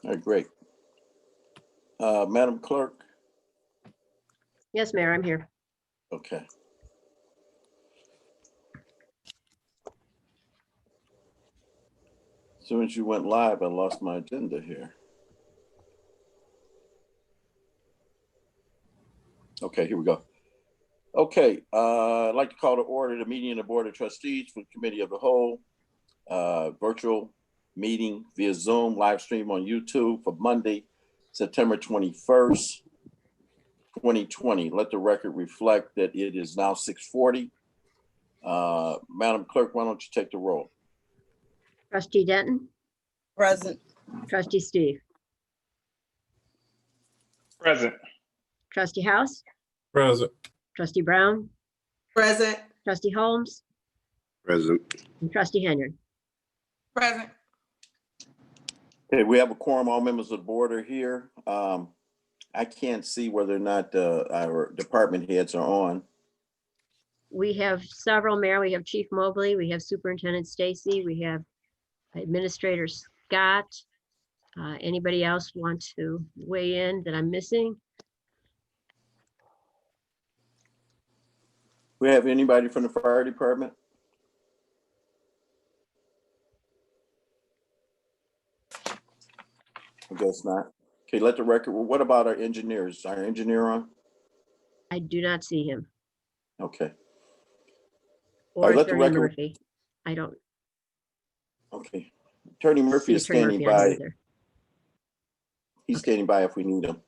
All right, great. Madam Clerk, Yes, Mayor, I'm here. okay. As soon as you went live, I lost my agenda here. Okay, here we go. Okay, I'd like to call to order the meeting of the Board of Trustees for the Committee of the Whole, virtual meeting via Zoom, live stream on YouTube for Monday, September 21st, 2020. Let the record reflect that it is now 6:40. Madam Clerk, why don't you take the roll? Trustee Denton, Present. trustee Steve, Present. trustee House, Present. trustee Brown, Present. trustee Holmes, Present. and trustee Henyard. Present. Okay, we have a quorum. All members of the board are here. I can't see whether or not our department heads are on. We have several, Mayor. We have Chief Mobley, we have Superintendent Stacy, we have Administrator Scott. Anybody else want to weigh in that I'm missing? We have anybody from the fire department? I guess not. Okay, let the record, what about our engineers? Is our engineer on? I do not see him. Okay, Or let the Attorney record- Murphy. I don't okay. Attorney Murphy see is Attorney standing Murphy on by. either. He's standing by if we need him.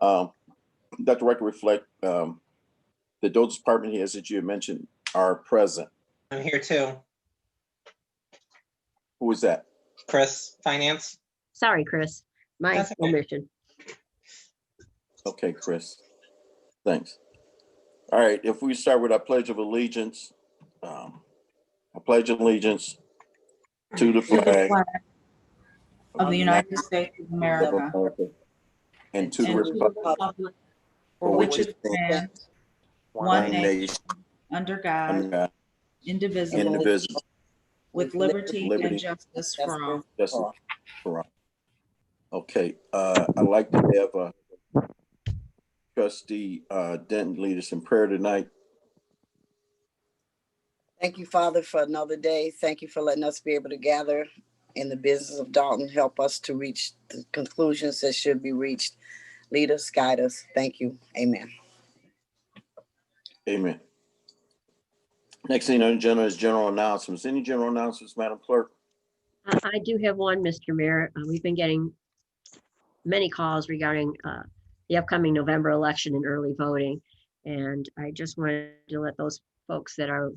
Let the record reflect that those department heads that you had mentioned are present. I'm here too. Who is that? Chris, Finance. Sorry, Chris, my That's okay. omission. Okay, Chris. Thanks. All right, if we start with our Pledge of Allegiance, I pledge allegiance to the flag of the United States of America and to the and to the republic republic for which it stands, one nation, under God, under God, indivisible, indivisible, with liberty liberty and justice for all. justice for all. Okay, I'd like to have Trustee Denton lead us in prayer tonight. Thank you, Father, for another day. Thank you for letting us be able to gather in the business of Dalton. Help us to reach the conclusions that should be reached. Lead us, guide us. Thank you. Amen. Amen. Next thing on the agenda is general announcements. Any general announcements, Madam Clerk? I do have one, Mr. Mayor. We've been getting many calls regarding the upcoming November election and early voting. And I just wanted to let those folks that are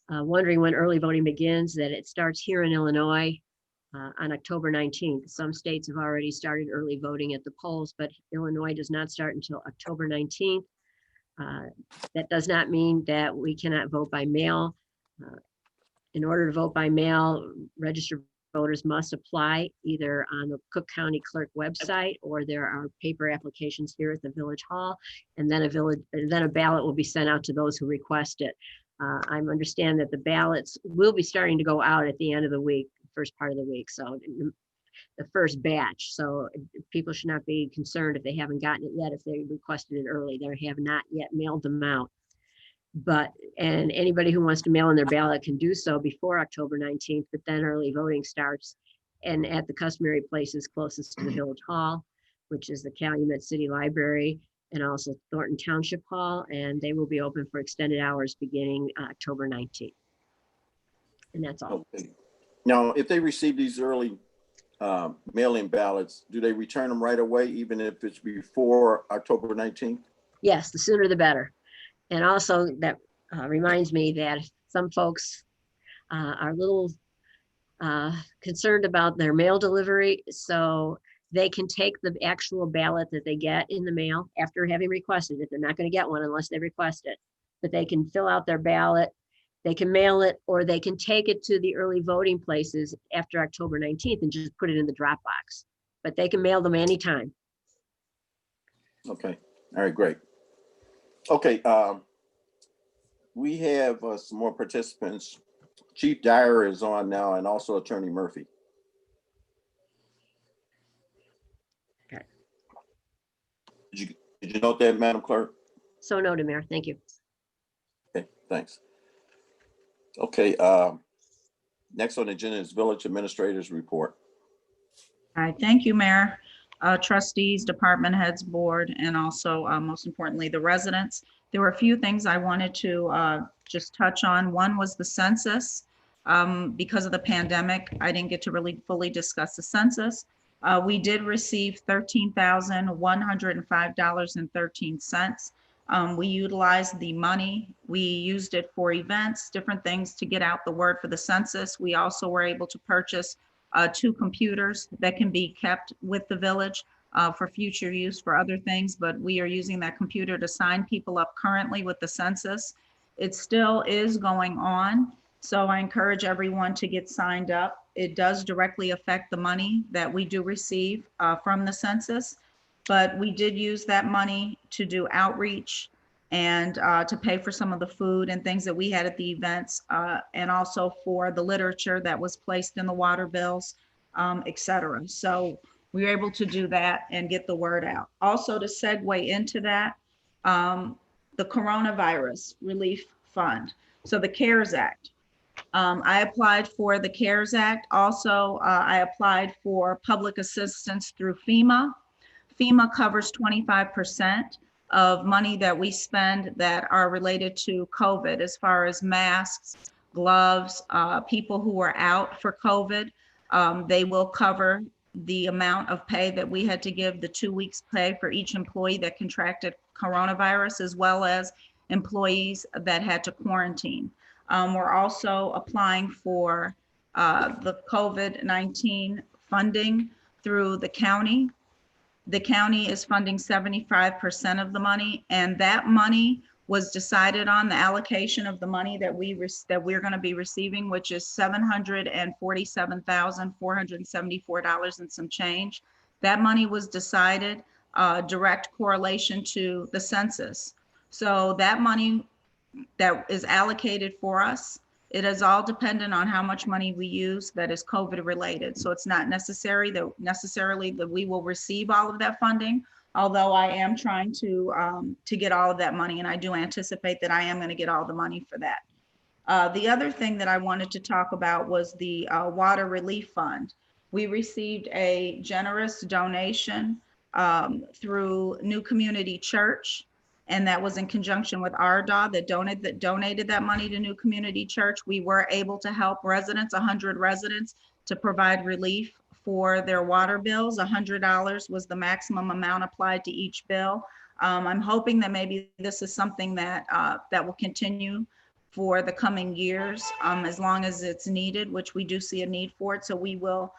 wondering when early voting begins, that it starts here in Illinois on October 19th. Some states have already started early voting at the polls, but Illinois does not start until October 19th. That does not mean that we cannot vote by mail. In order to vote by mail, registered voters must apply either on the Cook County Clerk website, or there are paper applications here at the Village Hall, and then a ballot will be sent out to those who request it. I understand that the ballots will be starting to go out at the end of the week, first part of the week, so the first batch. So people should not be concerned if they haven't gotten it yet, if they requested it early. They have not yet mailed them out. And anybody who wants to mail in their ballot can do so before October 19th, but then early voting starts and at the customary places closest to the Village Hall, which is the Calumet City Library, and also Thornton Township Hall, and they will be open for extended hours beginning October 19th. And that's all. Okay. Now, if they receive these early mail-in ballots, do they return them right away, even if it's before October 19th? Yes, the sooner the better. And also that reminds me that some folks are a little concerned about their mail delivery. So they can take the actual ballot that they get in the mail after having requested it. They're not going to get one unless they request it, but they can fill out their ballot, they can mail it, or they can take it to the early voting places after October 19th and just put it in the drop box. But they can mail them anytime. Okay, all right, great. Okay, we have some more participants. Chief Dyer is on now, and also Attorney Murphy. note that, Madam Clerk? So noted, Mayor. Thank you. Okay, thanks. Okay, next on the agenda is Village Administrators Report. All right, thank you, Mayor, trustees, department heads, board, and also, most importantly, the residents. There were a few things I wanted to just touch on. One was the census. Because of the pandemic, I didn't get to really fully discuss the census. We did receive $13,105.13. We utilized the money. We used it for events, different things to get out the word for the census. We also were able to purchase 2 computers that can be kept with the village for future use for other things, but we are using that computer to sign people up currently with the census. It still is going on, so I encourage everyone to get signed up. It does directly affect the money that we do receive from the census, but we did use that money to do outreach and to pay for some of the food and things that we had at the events, and also for the literature that was placed in the water bills, et cetera. So we were able to do that and get the word out. Also, to segue into that, the Coronavirus Relief Fund. So the CARES Act. I applied for the CARES Act. Also, I applied for public assistance through FEMA. FEMA covers 25% of money that we spend that are related to COVID, as far as masks, gloves, people who are out for COVID. They will cover the amount of pay that we had to give, the 2 weeks pay for each employee that contracted coronavirus, as well as employees that had to quarantine. We're also applying for the COVID-19 funding through the county. The county is funding 75% of the money, and that money was decided on, the allocation of the money that we're going to be receiving, which is $747,474 and some change. That money was decided direct correlation to the census. So that money that is allocated for us, it is all dependent on how much money we use that is COVID related. So it's not necessarily that we will receive all of that funding, although I am trying to get all of that money, and I do anticipate that I am going to get all the money for that. The other thing that I wanted to talk about was the Water Relief Fund. We received a generous donation through New Community Church, and that was in conjunction with RDOT that donated that money to New Community Church. We were able to help residents, 100 residents, to provide relief for their water bills. $100 was the maximum amount applied to each bill. I'm hoping that maybe this is something that that will continue for the coming years, as long as it's needed, which we do see a need for it. So we will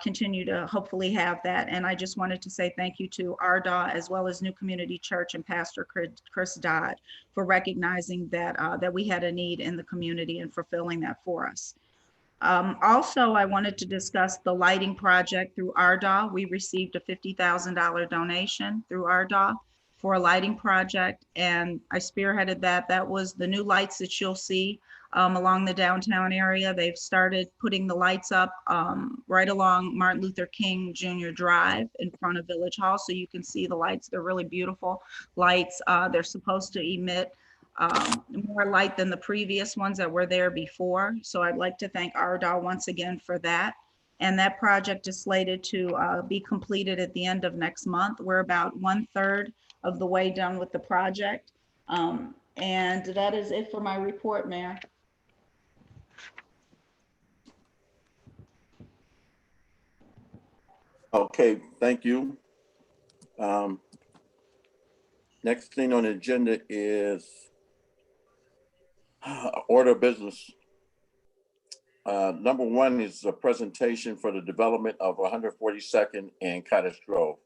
continue to hopefully have that. And I just wanted to say thank you to RDOT, as well as New Community Church and Pastor Chris Dodd, for recognizing that that we had a need in the community and fulfilling that for us. Also, I wanted to discuss the lighting project through RDOT. We received a $50,000 donation through RDOT for a lighting project, and I spearheaded that. That was the new lights that you'll see along the downtown area. They've started putting the lights up right along Martin Luther King Jr. Drive in front of Village Hall. So you can see the lights. They're really beautiful lights. They're supposed to emit more light than the previous ones that were there before. So I'd like to thank RDOT once again for that. And that project is slated to be completed at the end of next month. We're about 1/3 of the way done with the project. And that is it for my report, Mayor. Okay, thank you. Next thing on the agenda is order of business. Number 1 is a presentation for the development of 142nd and Cottage Grove.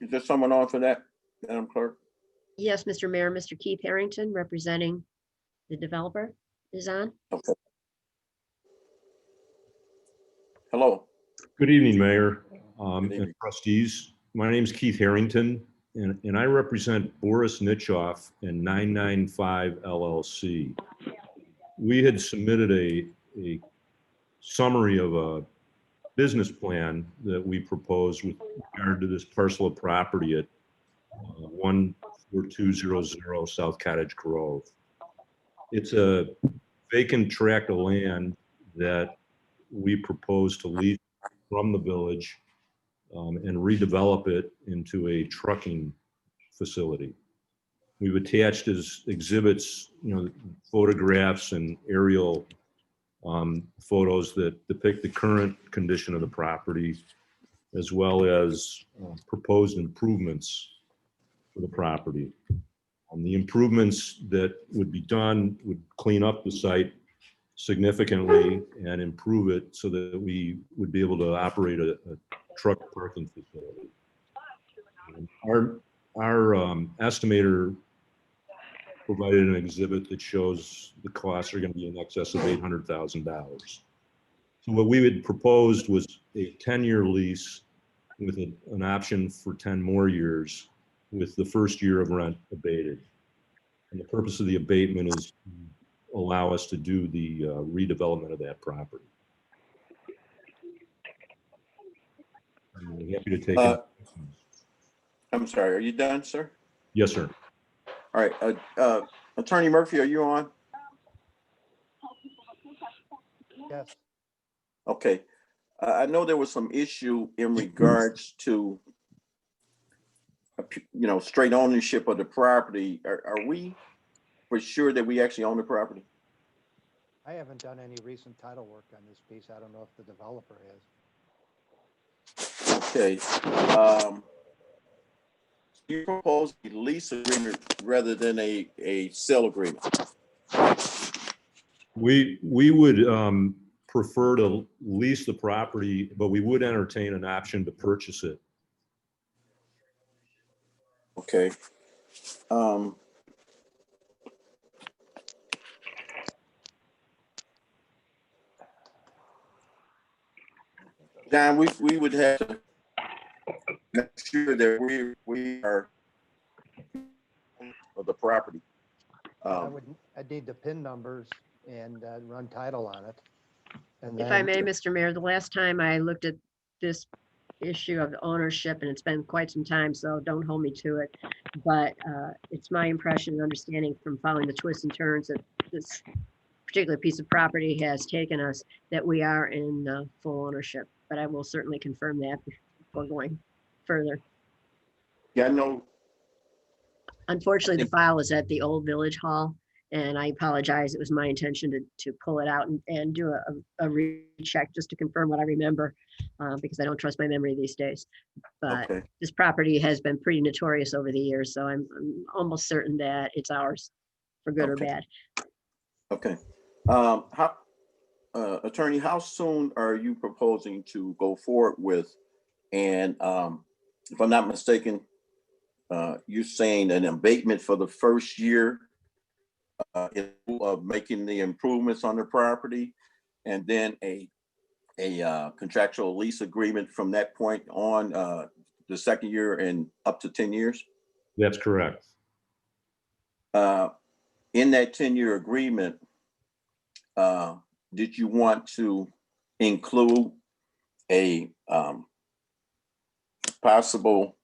Is there someone on for that, Madam Clerk? Yes, Mr. Mayor, Mr. Keith Harrington, representing the developer, is on. Okay. Hello. Good evening, Mayor Good evening. and trustees. My name is Keith Harrington, and I represent Boris Nitchoff and 995 LLC. We had submitted a summary of a business plan that we proposed with regard to this parcel of property at 14200 South Cottage Grove. It's a vacant tract of land that we propose to lease from the village and redevelop it into a trucking facility. We've attached as exhibits, photographs and aerial photos that depict the current condition of the property, as well as proposed improvements for the property. The improvements that would be done would clean up the site significantly and improve it so that we would be able to operate a truck parking facility. Our estimator provided an exhibit that shows the costs are going to be in excess of $800,000. So what we had proposed was a 10-year lease with an option for 10 more years, with the first year of rent abated. And the purpose of the abatement is to allow us to do the redevelopment of that property. I'm happy to take it. I'm sorry, are you done, sir? Yes, sir. All right, Attorney Murphy, are you on? Yes. Okay. I know there was some issue in regards to, straight ownership of the property. Are we for sure that we actually own the property? I haven't done any recent title work on this piece. I don't know if the developer has. Okay. You propose a lease agreement rather than a sale agreement? We would prefer to lease the property, but we would entertain an option to purchase it. Okay. John, we would have to make sure that we are of the property. I'd need the PIN numbers and run title on it. And If I then- may, Mr. Mayor, the last time I looked at this issue of ownership, and it's been quite some time, so don't hold me to it. But it's my impression and understanding from following the twists and turns that this particular piece of property has taken us, that we are in full ownership. But I will certainly confirm that before going further. Yeah, I know. Unfortunately, the file is at the old Village Hall, and I apologize. It was my intention to pull it out and do a recheck just to confirm what I remember, because I don't trust my memory these days. But Okay. this property has been pretty notorious over the years, so I'm almost certain that it's ours, for good or Okay. bad. Okay. Attorney, how soon are you proposing to go forward with? And if I'm not mistaken, you're saying an abatement for the first year of making the improvements on the property, and then a contractual lease agreement from that point on, the second year and up to 10 years? That's correct. In that 10-year agreement, did you want to include a possible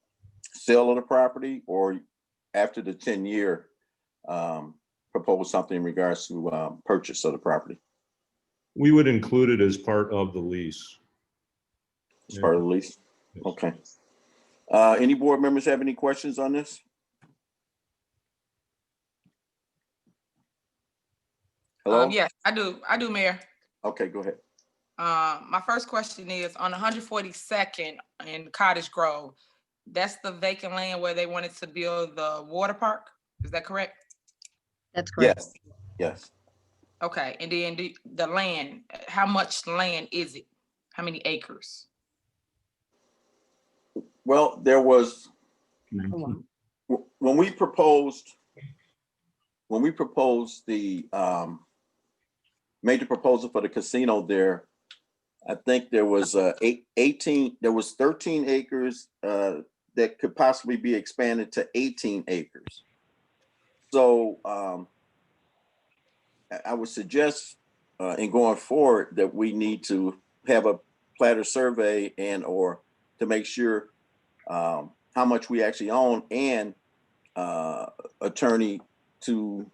sale of the property, or after the 10-year propose something in regards to purchase of the property? We would include it as part of the lease. As part of the lease? Yes. Okay. Any board members have any questions on this? Hello? Yes, I do, Mayor. Okay, go ahead. My first question is on 142nd in Cottage Grove. That's the vacant land where they wanted to build the water park. Is that correct? That's correct. Yes, yes. Okay, and then the land, how much land is it? How many acres? Well, there was, Hold on. when we proposed the major proposal for the casino there, I think there was 13 acres that could possibly be expanded to 18 acres. So I would suggest in going forward that we need to have a platter survey and or to make sure how much we actually own, and attorney to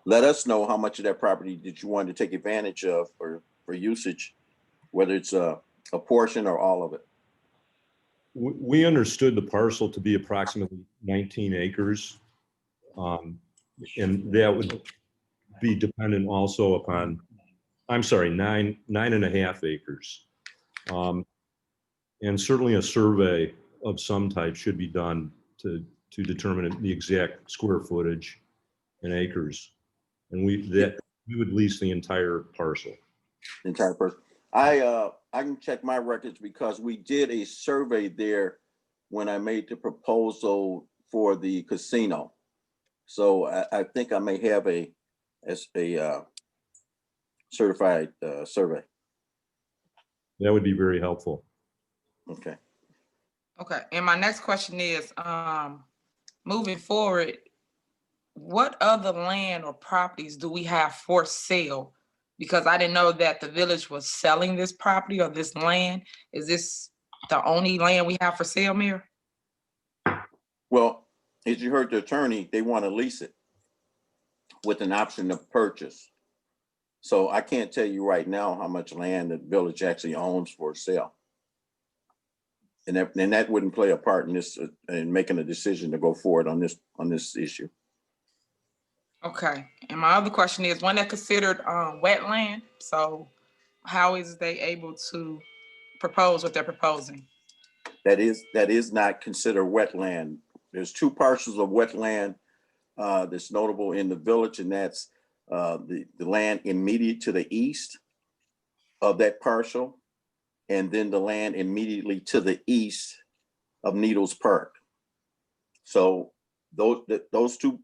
let us know how much of that property that you wanted to take advantage of for usage, whether it's a portion or all of it. We understood the parcel to be approximately 19 acres. And that would be dependent also upon, I'm sorry, nine and a half acres. And certainly a survey of some type should be done to determine the exact square footage in acres. And we would lease the entire parcel. Entire person. I can check my records because we did a survey there when I made the proposal for the casino. So I think I may have a certified survey. That would be very helpful. Okay. Okay, and my next question is, moving forward, what other land or properties do we have for sale? Because I didn't know that the village was selling this property or this land. Is this the only land we have for sale, Mayor? Well, as you heard the attorney, they want to lease it with an option of purchase. So I can't tell you right now how much land the village actually owns for sale. And that wouldn't play a part in this, in making a decision to go forward on this issue. Okay, and my other question is, when they're considered wetland, so how is they able to propose what they're proposing? That is not considered wetland. There's two parcels of wetland that's notable in the village, and that's the land immediate to the east of that parcel, and then the land immediately to the east of Needles Park. So those two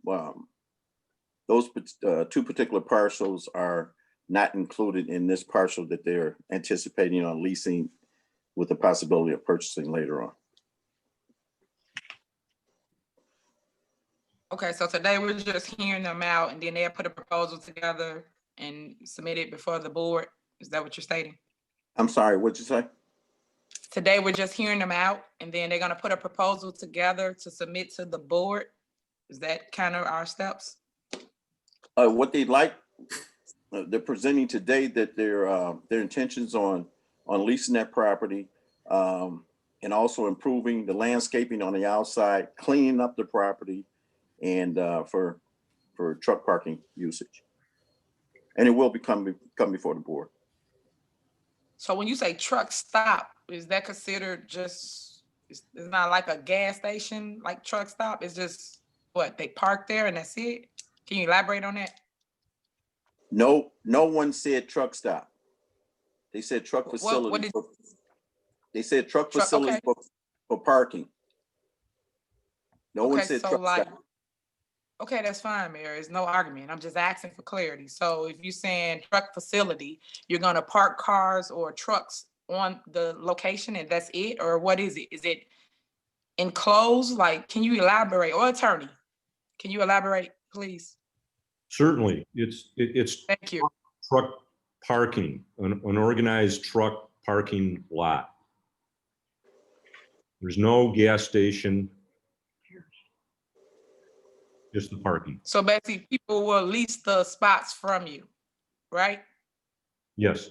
particular parcels are not included in this parcel that they're anticipating on leasing with the possibility of purchasing later on. Okay, so today we're just hearing them out and then they'll put a proposal together and submit it before the board. Is that what you're stating? I'm sorry, what'd you say? Today we're just hearing them out and then they're gonna put a proposal together to submit to the board. Is that kind of our steps? What they'd like, they're presenting today that their intentions on leasing that property, and also improving the landscaping on the outside, cleaning up the property, and for truck parking usage. And it will come before the board. So when you say truck stop, is that considered just, it's not like a gas station, like truck stop? It's just what, they park there and that's it? Can you elaborate on that? No one said truck stop. They said truck facility. They said truck facility for parking. No one said truck stop. Okay, that's fine, Mayor. There's no argument. I'm just asking for clarity. So if you're saying truck facility, you're gonna park cars or trucks on the location and that's it? Or what is it? Is it enclosed? Like, can you elaborate? Or attorney, can you elaborate, please? Certainly, it's Thank you. truck parking, an organized truck parking lot. There's no gas station, just the parking. So basically, people will lease the spots from you, right? Yes,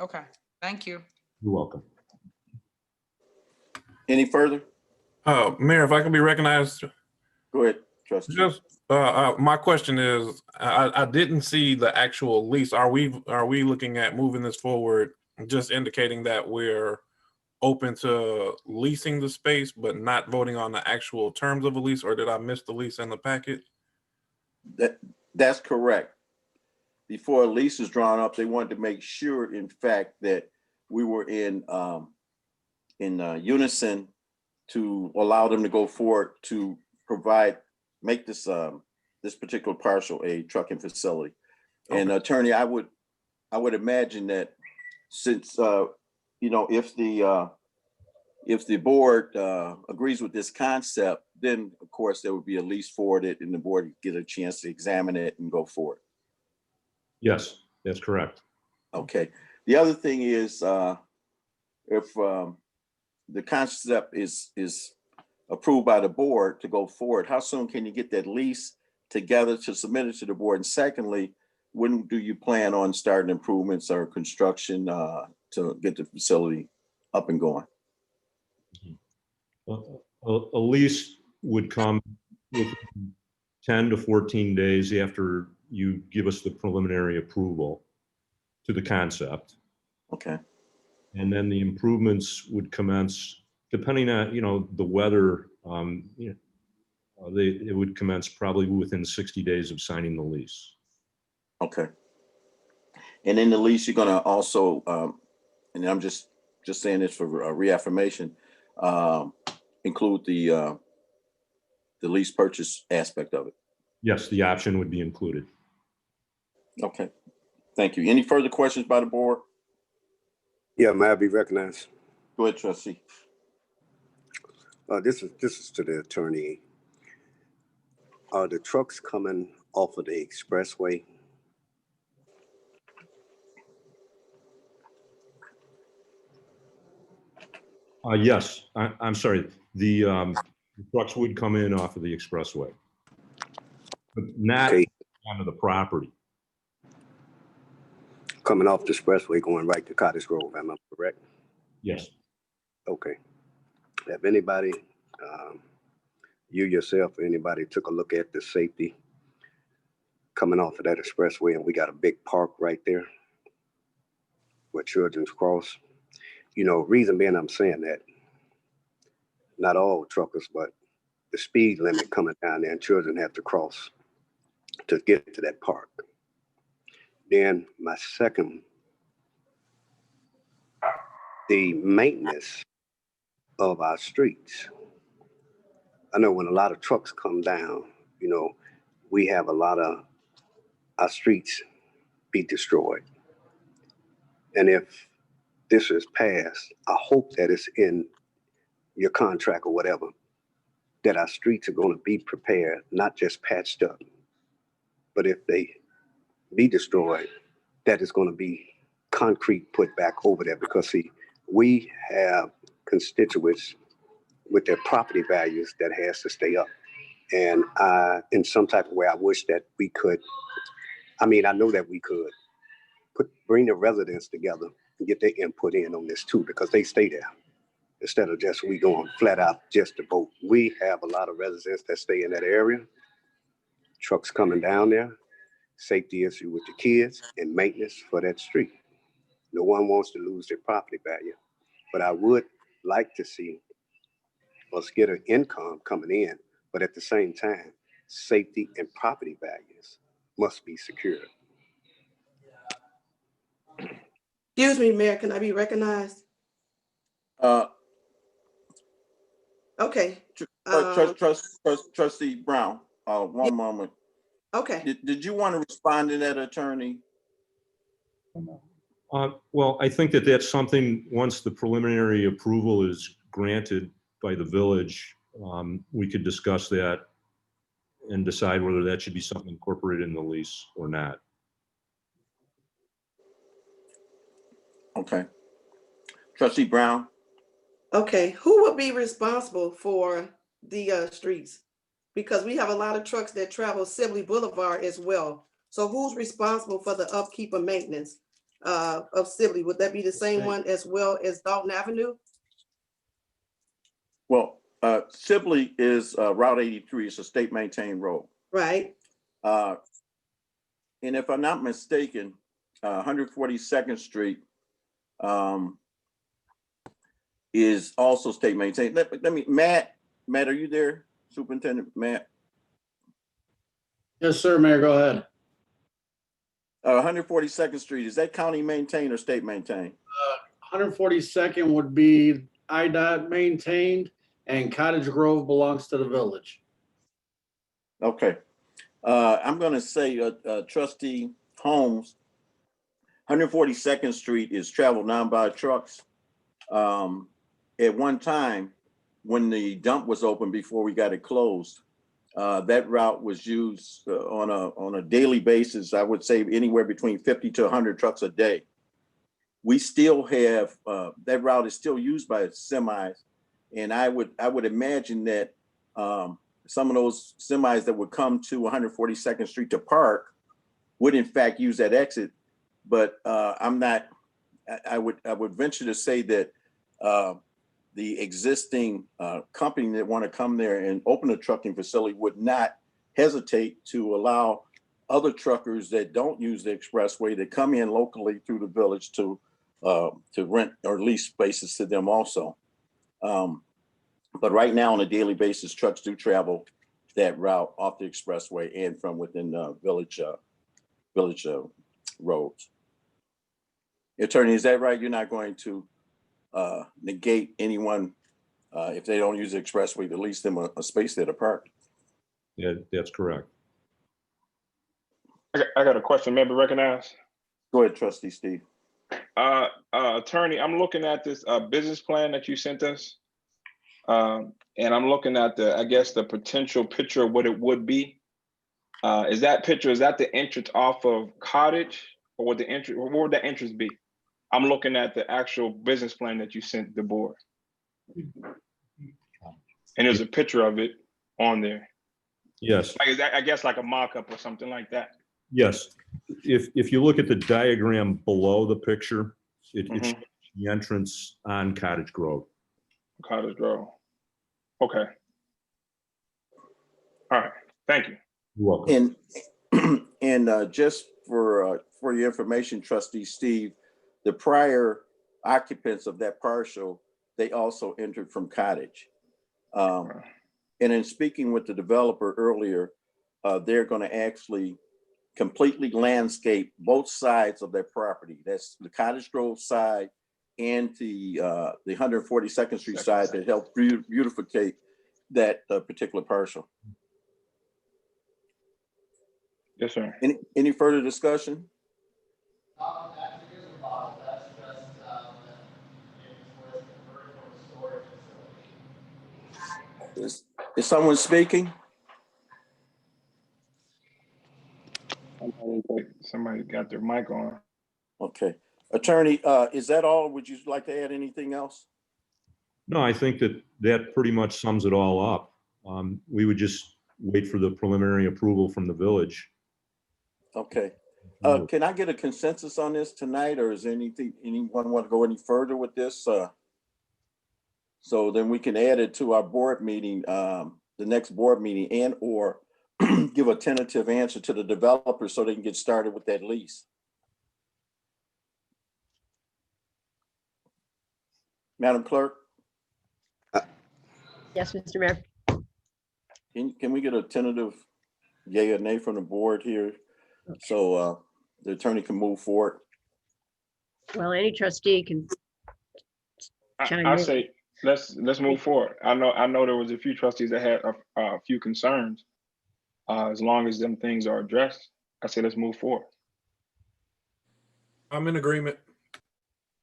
Okay, thank you. you're welcome. Any further? Mayor, if I could be recognized, Go ahead, trustee. just my question is, I didn't see the actual lease. Are we looking at moving this forward, just indicating that we're open to leasing the space, but not voting on the actual terms of a lease, or did I miss the lease in the packet? That's correct. Before a lease is drawn up, they wanted to make sure, in fact, that we were in unison to allow them to go forward to make this this particular parcel a trucking facility. Okay. And attorney, I would imagine that since if the board agrees with this concept, then of course there would be a lease forwarded and the board would get a chance to examine it and go forward. Yes, that's correct. Okay. The other thing is, if the concept is approved by the board to go forward, how soon can you get that lease together to submit it to the board? And secondly, when do you plan on starting improvements or construction to get the facility up and going? A lease would come within 10 to 14 days after you give us the preliminary approval to the concept. Okay. And then the improvements would commence, depending on, the weather, it would commence probably within 60 days of signing the lease. Okay. And in the lease, you're gonna also, and I'm just saying this for reaffirmation, include the lease purchase aspect of it. Yes, the option would be included. Okay. Thank you. Any further questions by the board? Yeah, may I be recognized? Go ahead, trustee. This is to the attorney. Are the trucks coming off of the expressway? Yes, I'm sorry. The trucks would come in off of the expressway, but not Okay. onto the property. Coming off the expressway going right to Cottage Grove, am I correct? Yes. Okay. Have anybody, you yourself or anybody took a look at the safety coming off of that expressway, and we got a big park right there where children's cross? Reason being I'm saying that, not all truckers, but the speed limit coming down there and children have to cross to get to that park. Then my second, the maintenance of our streets. I know when a lot of trucks come down, we have a lot of our streets be destroyed. And if this is passed, I hope that it's in your contract or whatever, that our streets are going to be prepared, not just patched up, but if they be destroyed, that is going to be concrete put back over there. Because see, we have constituents with their property values that has to stay up. And in some type of way, I wish that we could, I know that we could bring the residents together and get their input in on this too, because they stay there. Instead of just we going flat out just to vote. We have a lot of residents that stay in that area. Trucks coming down there, safety issue with the kids, and maintenance for that street. No one wants to lose their property value. But I would like to see us get an income coming in, but at the same time, safety and property values must be secured. Excuse me, Mayor, can I be recognized? Okay. Trustee Brown, one moment. Okay. Did you want to respond to that, attorney? Well, I think that that's something, once the preliminary approval is granted by the village, we could discuss that and decide whether that should be something incorporated in the lease or not. Okay. Trustee Brown? Okay, who would be responsible for the streets? Because we have a lot of trucks that travel Sibley Boulevard as well. So who's responsible for the upkeep and maintenance of Sibley? Would that be the same one as well as Dalton Avenue? Well, Sibley is Route 83. It's a state maintained road. Right. And if I'm not mistaken, 142nd Street is also state maintained. Let me, Matt, are you there? Superintendent Matt? Yes, sir, Mayor, go ahead. 142nd Street, is that county maintained or state maintained? 142nd would be IDOT maintained, and Cottage Grove belongs to the village. Okay. I'm going to say, Trustee Holmes, 142nd Street is traveled now by trucks. At one time, when the dump was open before we got it closed, that route was used on a daily basis. I would say anywhere between 50 to 100 trucks a day. we still have, that route is still used by semis. And I would imagine that some of those semis that would come to 142nd Street to park would in fact use that exit. But I'm not, I would venture to say that the existing company that want to come there and open a trucking facility would not hesitate to allow other truckers that don't use the expressway that come in locally through the village to rent or lease spaces to them also. But right now on a daily basis, trucks do travel that route off the expressway and from within village roads. Attorney, is that right? You're not going to negate anyone if they don't use the expressway to lease them a space there to park? Yeah, that's correct. I got a question, member recognized. Go ahead, Trustee Steve. Attorney, I'm looking at this business plan that you sent us. And I'm looking at I guess the potential picture of what it would be. Is that the entrance off of Cottage, or what would the entrance be? I'm looking at the actual business plan that you sent the board. And there's a picture of it on there. Yes. I guess like a mock-up or something like that. Yes. If you look at the diagram below the picture, it shows the entrance on Cottage Grove. Cottage Grove. Okay. All right. Thank you. You're welcome. And just for your information, Trustee Steve, the prior occupants of that parcel, they also entered from Cottage. And in speaking with the developer earlier, they're going to actually completely landscape both sides of their property. That's the Cottage Grove side and the 142nd Street side that help beautificate that particular parcel. Yes, sir. Any further discussion? Is someone speaking? Somebody got their mic on. Okay. Attorney, is that all? Would you like to add anything else? No, I think that pretty much sums it all up. We would just wait for the preliminary approval from the village. Okay. Can I get a consensus on this tonight, or is anyone want to go any further with this? So then we can add it to our board meeting, the next board meeting, and or give a tentative answer to the developer so they can get started with that lease. Madam Clerk? Yes, Mr. Mayor. Can we get a tentative yay or nay from the board here so the attorney can move forward? Well, any trustee can. I say let's move forward. I know there was a few trustees that had a few concerns. As long as them things are addressed, I say let's move forward. I'm in agreement.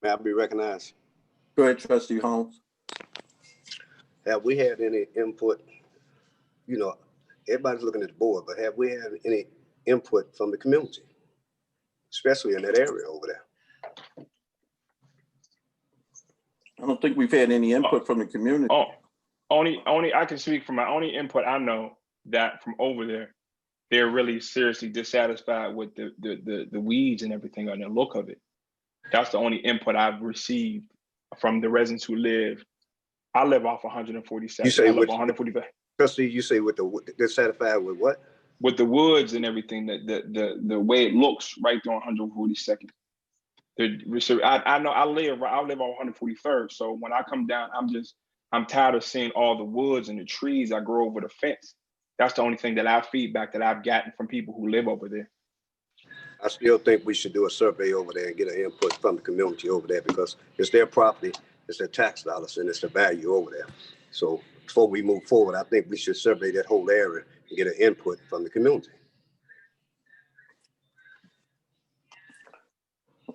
May I be recognized? Go ahead, Trustee Holmes. Have we had any input? You know, everybody's looking at the board, but have we had any input from the community, especially in that area over there? I don't think we've had any input from the community. Only I can speak from my only input. I know that from over there, they're really seriously dissatisfied with the weeds and everything on the look of it. That's the only input I've received from the residents who live. I live off 147. You say I live 145. Trustee, you say with dissatisfied with what? With the woods and everything, the way it looks right there on 142nd. I know I live on 143rd. So when I come down, I'm tired of seeing all the woods and the trees that grow over the fence. That's the only thing that that I've gotten from people who live over there. I still think we should do a survey over there and get an input from the community over there, because it's their property, it's their tax dollars, and it's the value over there. So before we move forward, I think we should survey that whole area and get an input from the community.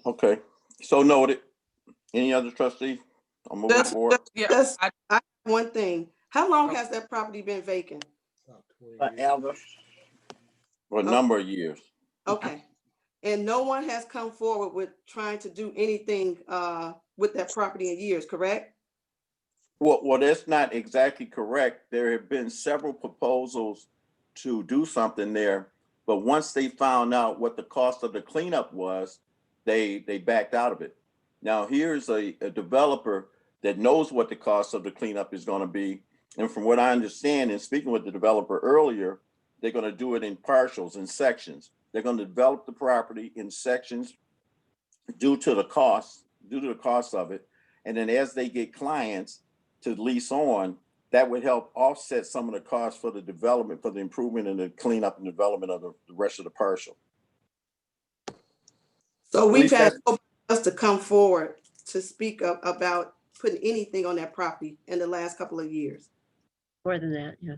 Okay, so noted. Any other trustee? I'll move forward. I have one thing. How long has that property been vacant? Forever. For a number of years. Okay. and no one has come forward with trying to do anything with that property in years, correct? Well, that's not exactly correct. There have been several proposals to do something there, but once they found out what the cost of the cleanup was, they backed out of it. Now, here's a developer that knows what the cost of the cleanup is going to be. And from what I understand, in speaking with the developer earlier, they're going to do it in partials, in sections. They're going to develop the property in sections due to the cost of it. And then as they get clients to lease on, that would help offset some of the costs for the development, for the improvement and the cleanup and development of the rest of the partial. So we've had us to come forward to speak up about putting anything on that property in the last couple of years. More than that, yeah.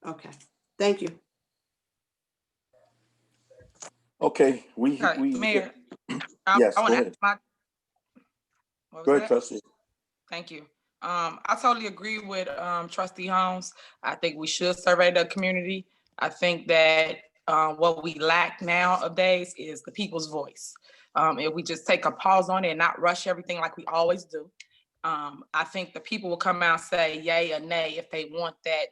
Okay, thank you. Okay, Mayor. Yes, I go want to ahead. ask my. What was Go ahead, that? trustee. Thank you. I totally agree with Trustee Holmes. I think we should survey the community. I think that what we lack nowadays is the people's voice. If we just take a pause on it and not rush everything like we always do, I think the people will come out and say yay or nay if they want that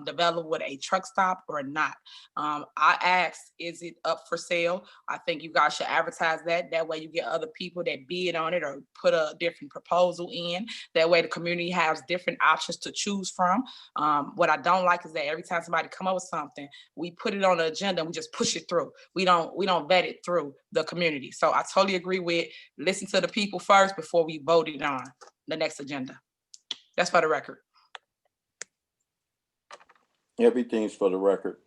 developed with a truck stop or not. I asked, is it up for sale? I think you guys should advertise that. That way you get other people that bid on it or put a different proposal in. That way the community has different options to choose from. What I don't like is that every time somebody come up with something, we put it on the agenda and we just push it through. We don't vet it through the community. So I totally agree with listen to the people first before we vote it on the next agenda. That's for the record. Everything's for the record,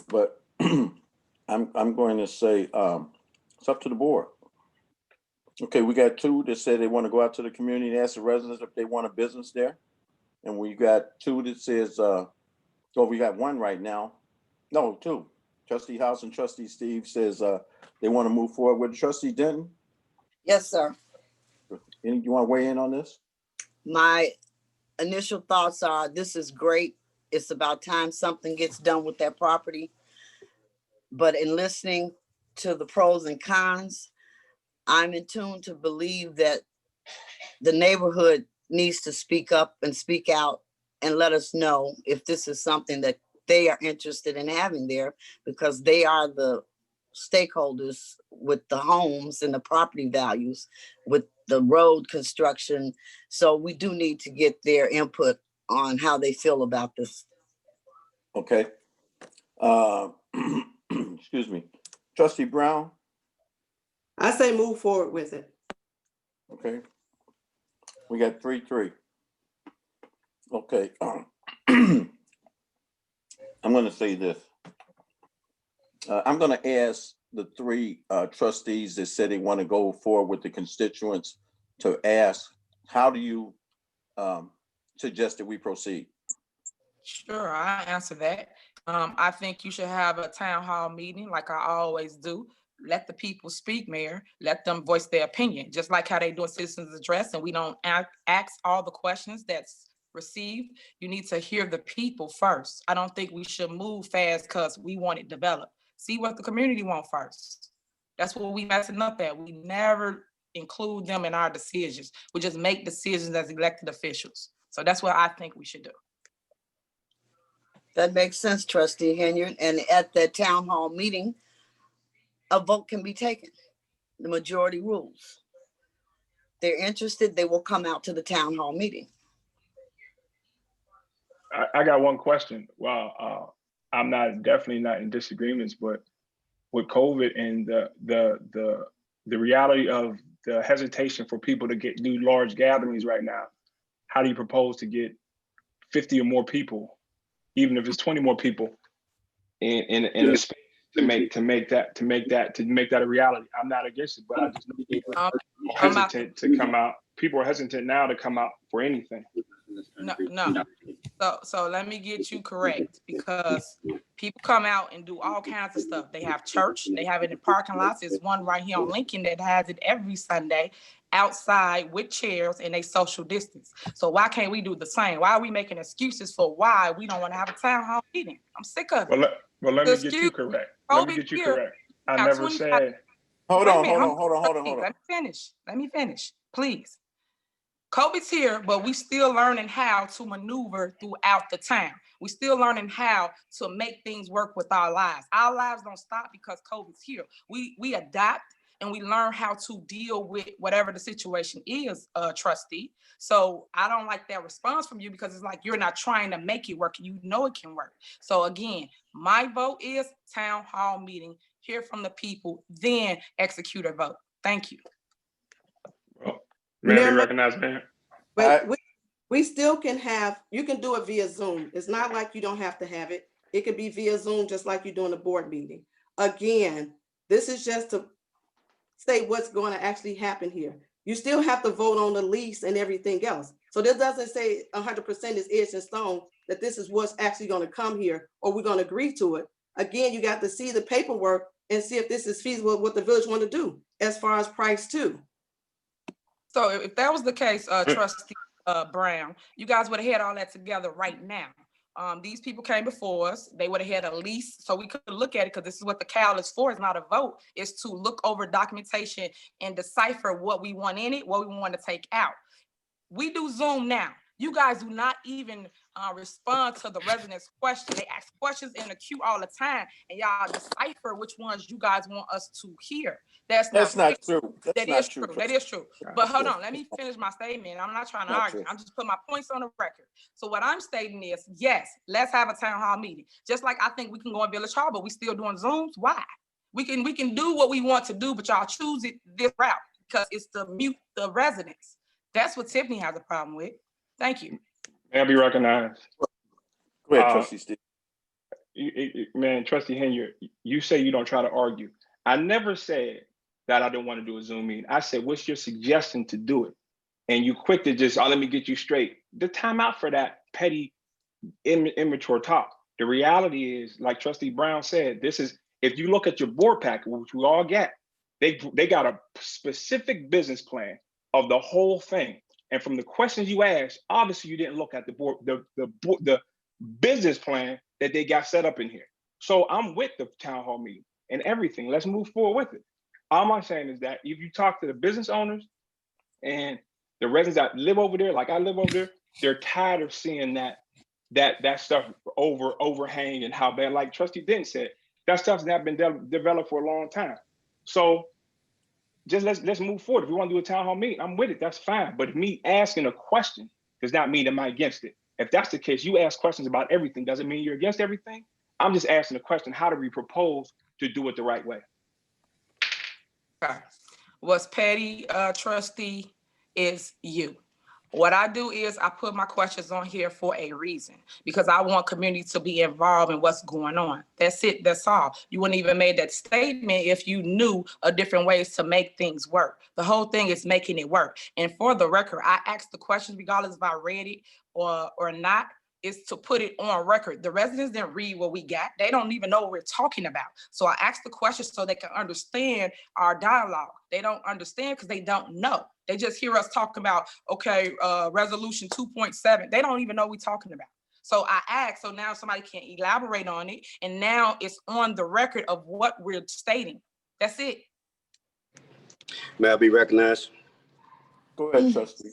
but I'm going to say it's up to the board. Okay, we got two that say they want to go out to the community and ask the residents if they want a business there, and we got two that says, we got one right now. No, two. Trustee House and Trustee Steve says they want to move forward with Trustee Denton. Yes, sir. You want to weigh in on this? My initial thoughts are this is great. It's about time something gets done with that property. But in listening to the pros and cons, I'm in tune to believe that the neighborhood needs to speak up and speak out and let us know if this is something that they are interested in having there, because they are the stakeholders with the homes and the property values, with the road construction. So we do need to get their input on how they feel about this. Okay. Excuse me. Trustee Brown? I say move forward with it. Okay. We got 3-3. Okay. I'm going to say this. I'm going to ask the three trustees that said they want to go forward with the constituents to ask, how do you suggest that we proceed? Sure, I'll answer that. I think you should have a town hall meeting like I always do. Let the people speak, Mayor. Let them voice their opinion, just like how they do a citizens address and we don't ask all the questions that's received. You need to hear the people first. I don't think we should move fast because we want it developed. See what the community want first. That's what we messing up at. We never include them in our decisions. We just make decisions as elected officials. So that's what I think we should do. That makes sense, Trustee Henyard. And at that town hall meeting, a vote can be taken. The majority rules. They're interested, they will come out to the town hall meeting. I got one question. Well, I'm definitely not in disagreements, but with COVID and the reality of the hesitation for people to do large gatherings right now, how do you propose to get 50 or more people, even if it's 20 more people, in a space to make that a reality? I'm not against it, but I just know people are hesitant to come out. People are hesitant now to come out for anything. No. So let me get you correct, because people come out and do all kinds of stuff. They have church, they have it in parking lots. There's one right here on Lincoln that has it every Sunday outside with chairs and they social distance. So why can't we do the same? Why are we making excuses for why we don't want to have a town hall meeting? I'm sick of it. Well, let me get you correct. Let me get you correct. I Now, never 25 said. Hold Wait a on, minute, hold on. Let me finish. Let me finish, please. COVID's here, but we still learning how to maneuver throughout the town. We still learning how to make things work with our lives. Our lives don't stop because COVID's here. We adapt and we learn how to deal with whatever the situation is, trustee. So I don't like that response from you because it's like you're not trying to make it work. You know it can work. So again, my vote is town hall meeting, hear from the people, then execute a vote. Thank you. May I be Mayor, recognized, Mayor? But we still can have, you can do it via Zoom. It's not like you don't have to have it. It could be via Zoom, just like you're doing a board meeting. Again, this is just to say what's going to actually happen here. You still have to vote on the lease and everything else. So this doesn't say 100% is etched in stone that this is what's actually going to come here or we're going to agree to it. Again, you got to see the paperwork and see if this is feasible, what the village want to do as far as price too. So if that was the case, trustee Brown, you guys would have had all that together right now. These people came before us. They would have had a lease so we could look at it because this is what the CAL is for. It's not a vote. It's to look over documentation and decipher what we want in it, what we want to take out. We do Zoom now. You guys do not even respond to the residents' questions. They ask questions in the queue all the time, and y'all decipher which ones you guys want us to hear. That's not true. That is true. That is true. But hold on, let me finish my statement. I'm not trying to argue. I'm just putting my points on the record. So what I'm stating is, yes, let's have a town hall meeting. Just like I think we can go in Village Hall, but we still doing Zooms. Why? We can do what we want to do, but y'all choose it this route because it's to mute the residents. That's what Tiffany has a problem with. Thank you. May I be recognized? Go ahead, trustee Steve. Man, trustee Henry, you say you don't try to argue. I never said that I didn't want to do a Zoom meeting. I said, what's your suggestion to do it? And you quick to just, let me get you straight. The time out for that petty, immature talk. The reality is, like Trustee Brown said, this is, if you look at your board packet, which we all get, they got a specific business plan of the whole thing. And from the questions you asked, obviously you didn't look at the board, the business plan that they got set up in here. So I'm with the town hall meeting and everything. Let's move forward with it. All I'm saying is that if you talk to the business owners and the residents that live over there, like I live over there, they're tired of seeing that stuff overhang and how bad, like Trustee Denton said, that stuff's not been developed for a long time. So just let's move forward. If we want to do a town hall meeting, I'm with it. That's fine. But me asking a question does not mean I'm against it. If that's the case, you ask questions about everything. Doesn't mean you're against everything. I'm just asking the question, how do we propose to do it the right way? Okay. What's petty, trustee, is you. What I do is I put my questions on here for a reason, because I want community to be involved in what's going on. That's it. That's all. You wouldn't even made that statement if you knew different ways to make things work. The whole thing is making it work. And for the record, I asked the questions regardless if I read it or not, is to put it on record. The residents didn't read what we got. They don't even know what we're talking about. So I asked the questions so they can understand our dialogue. They don't understand because they don't know. They just hear us talking about, okay, resolution 2.7. They don't even know what we're talking about. So I asked, so now somebody can elaborate on it. And now it's on the record of what we're stating. That's it. May I be recognized? Go ahead, trustee.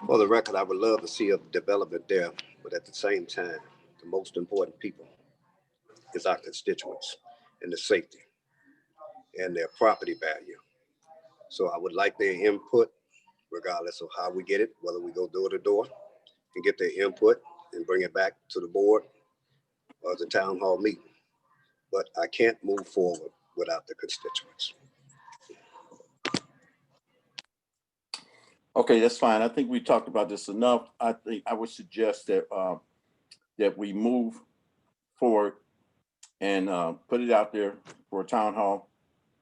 For the record, I would love to see a development there, but at the same time, the most important people is our constituents and the safety and their property value. So I would like their input, regardless of how we get it, whether we go door to door and get their input and bring it back to the board or the town hall meeting. But I can't move forward without the constituents. Okay, that's fine. I think we talked about this enough. I think I would suggest that that we move forward and put it out there for a town hall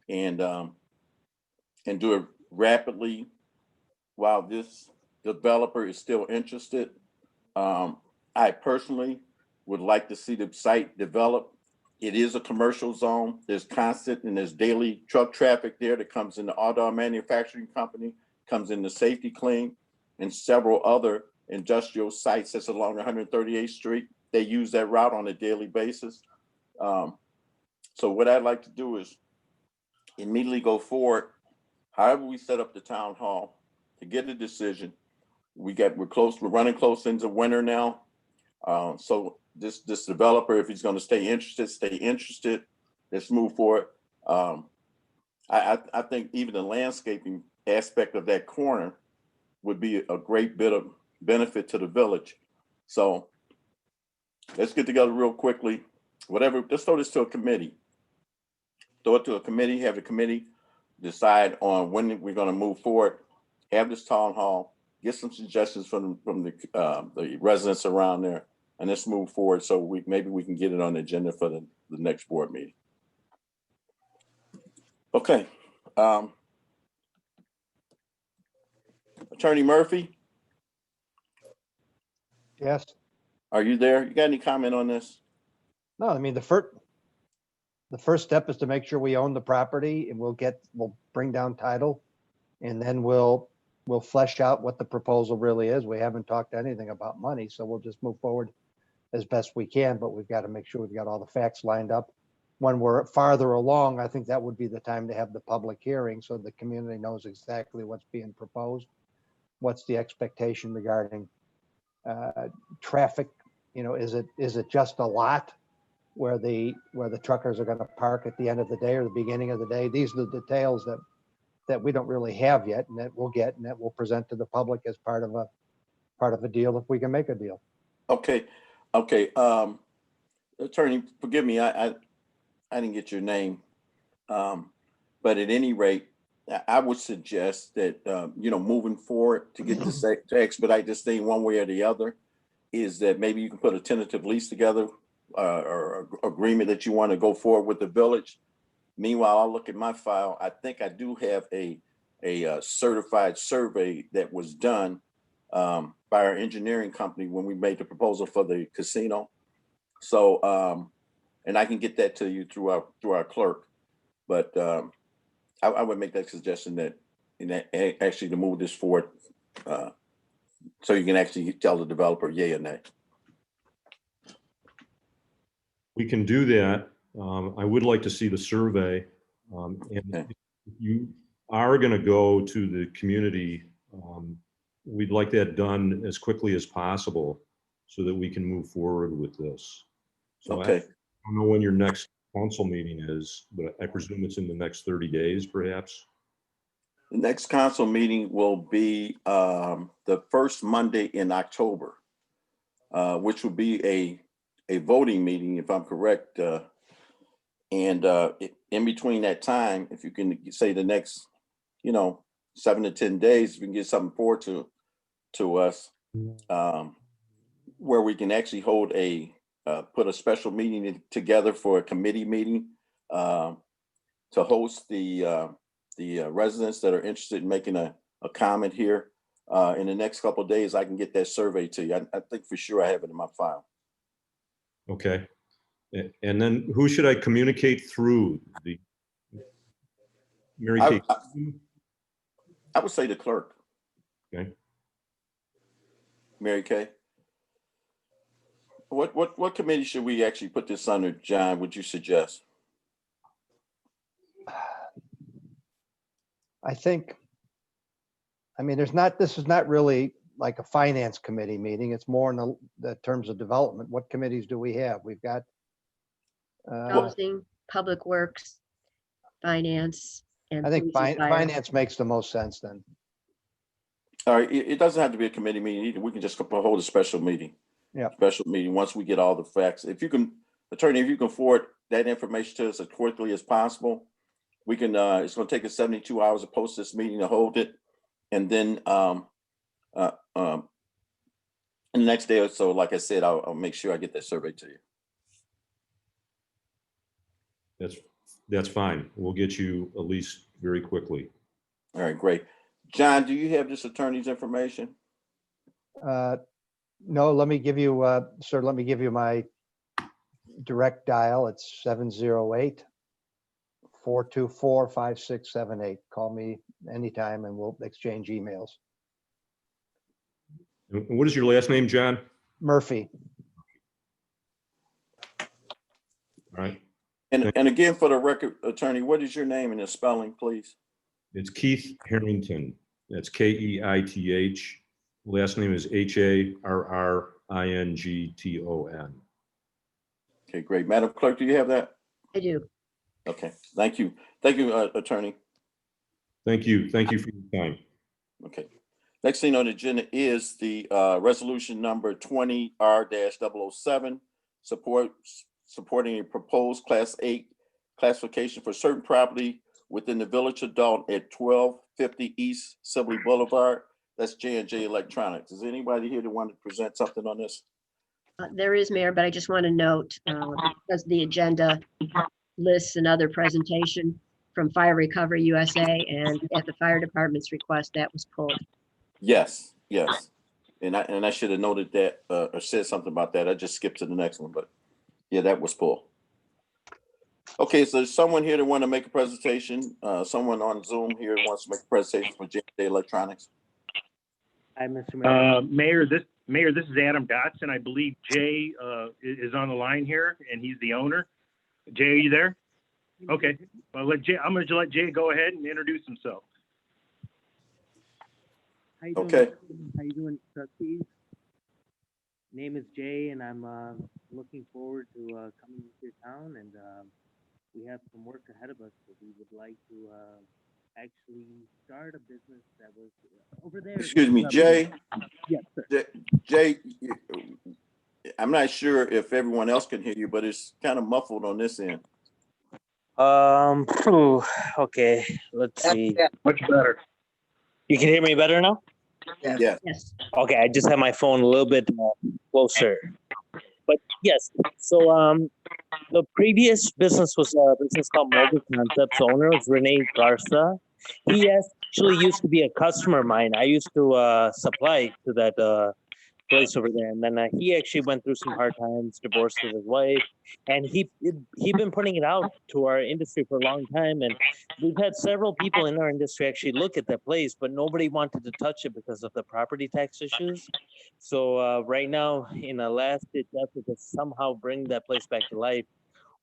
and do it rapidly while this developer is still interested. I personally would like to see the site develop. It is a commercial zone. There's constant and there's daily truck traffic there that comes in the Ardagh Manufacturing Company, comes in the Safety Clean, and several other industrial sites that's along 138th Street. They use that route on a daily basis. So what I'd like to do is immediately go forward. However, we set up the town hall to get a decision. We're running close into winter now. So this developer, if he's going to stay interested. Let's move forward. I think even the landscaping aspect of that corner would be a great bit of benefit to the village. So let's get together real quickly. Let's throw this to a committee. Throw it to a committee, have the committee decide on when we're going to move forward, have this town hall, get some suggestions from the residents around there, and let's move forward so maybe we can get it on the agenda for the next board meeting. Okay. Attorney Murphy, Yes. are you there? You got any comment on this? No, I mean, the first step is to make sure we own the property, and we'll bring down title, and then we'll flesh out what the proposal really is. We haven't talked anything about money, so we'll just move forward as best we can, but we've got to make sure we've got all the facts lined up. When we're farther along, I think that would be the time to have the public hearing so the community knows exactly what's being proposed. What's the expectation regarding traffic? You know, is it just a lot where the truckers are going to park at the end of the day or the beginning of the day? These are the details that we don't really have yet, and that we'll get, and that we'll present to the public as part of a deal if we can make a deal. Okay. Attorney, forgive me, I didn't get your name. But at any rate, I would suggest that, moving forward to get this, to expedite this thing one way or the other, is that maybe you can put a tentative lease together or agreement that you want to go forward with the village. Meanwhile, I'll look at my file. I think I do have a certified survey that was done by our engineering company when we made the proposal for the casino. So, and I can get that to you through our clerk. But I would make that suggestion that actually to move this forward, so you can actually tell the developer yay or nay. We can do that. I would like to see the survey. And Okay. if you are going to go to the community, we'd like that done as quickly as possible so that we can move forward with this. So Okay. I don't know when your next council meeting is, but I presume it's in the next 30 days, perhaps. The next council meeting will be the first Monday in October, which will be a voting meeting, if I'm correct. And in between that time, if you can say the next, 7 to 10 days, we can get something forward to us, where we can actually hold put a special meeting together for a committee meeting to host the residents that are interested in making a comment here. In the next couple of days, I can get that survey to you. I think for sure I have it in my file. Okay. And then who should I communicate through? Mary Kay? I would say the clerk. Okay. Mary Kay. What committee should we actually put this under, John, would you suggest? This is not really like a finance committee meeting. It's more in the terms of development. What committees do we have? We've got Housing, Public Works, Finance, and I think Police and Fire. finance makes the most sense then. All right, it doesn't have to be a committee meeting either. We can just hold a special meeting. Yeah. Special meeting once we get all the facts. If you can, Attorney, if you can forward that information to us as quickly as possible, we can, it's gonna take us 72 hours to post this meeting to hold it. And then in the next day or so, like I said, I'll make sure I get that survey to you. That's fine. We'll get you a lease very quickly. All right, great. John, do you have this attorney's information? No, let me give you, sir, let me give you my direct dial. It's 708-424-5678. Call me anytime and we'll exchange emails. And what is your last name, John? Murphy. All right. And again, for the record, attorney, what is your name and the spelling, please? It's Keith Harrington. That's Keith. Last name is Harrington. Okay, great. Madam Clerk, do you have that? I do. Okay, thank you. Thank you, attorney. Thank you. Thank you for your time. Okay. Next thing on the agenda is the resolution number 20R-007, supporting a proposed Class 8 classification for certain property within the Village of Dalton at 1250 East Sibley Boulevard. That's J&J Electronics. Is anybody here that want to present something on this? There is, Mayor, but I just want to note, because the agenda lists another presentation from Fire Recovery USA, and at the fire department's request, that was pulled. Yes, yes. And I should have noted that or said something about that. I just skipped to the next one, but yeah, that was pulled. Okay, so there's someone here that want to make a presentation. Someone on Zoom here wants to make a presentation for J&J Electronics. Hi, Mr. Mayor. Mayor, this is Adam Dotson. I believe Jay is on the line here, and he's the owner. Jay, are you there? Okay. Well, I'm going to let Jay go ahead and introduce himself. How you doing? Okay. How you doing, trustees? Name is Jay, and I'm looking forward to coming to your town, and we have some work ahead of us. But we would like to actually start a business that was over there. Excuse me, Jay. Yes, sir. Jay, I'm not sure if everyone else can hear you, but it's kind of muffled on this end. Okay, let's see. Much better. You can hear me better now? Yeah. Yes. Okay, I just have my phone a little bit closer. But yes, so the previous business was a business called Mobile Concepts. Owner was Rene Garza. He actually used to be a customer of mine. I used to supply to that place over there, and then he actually went through some hard times, divorced with his wife, and he'd been putting it out to our industry for a long time, and we've had several people in our industry actually look at that place, but nobody wanted to touch it because of the property tax issues. So right now, in a last-ditch effort to somehow bring that place back to life,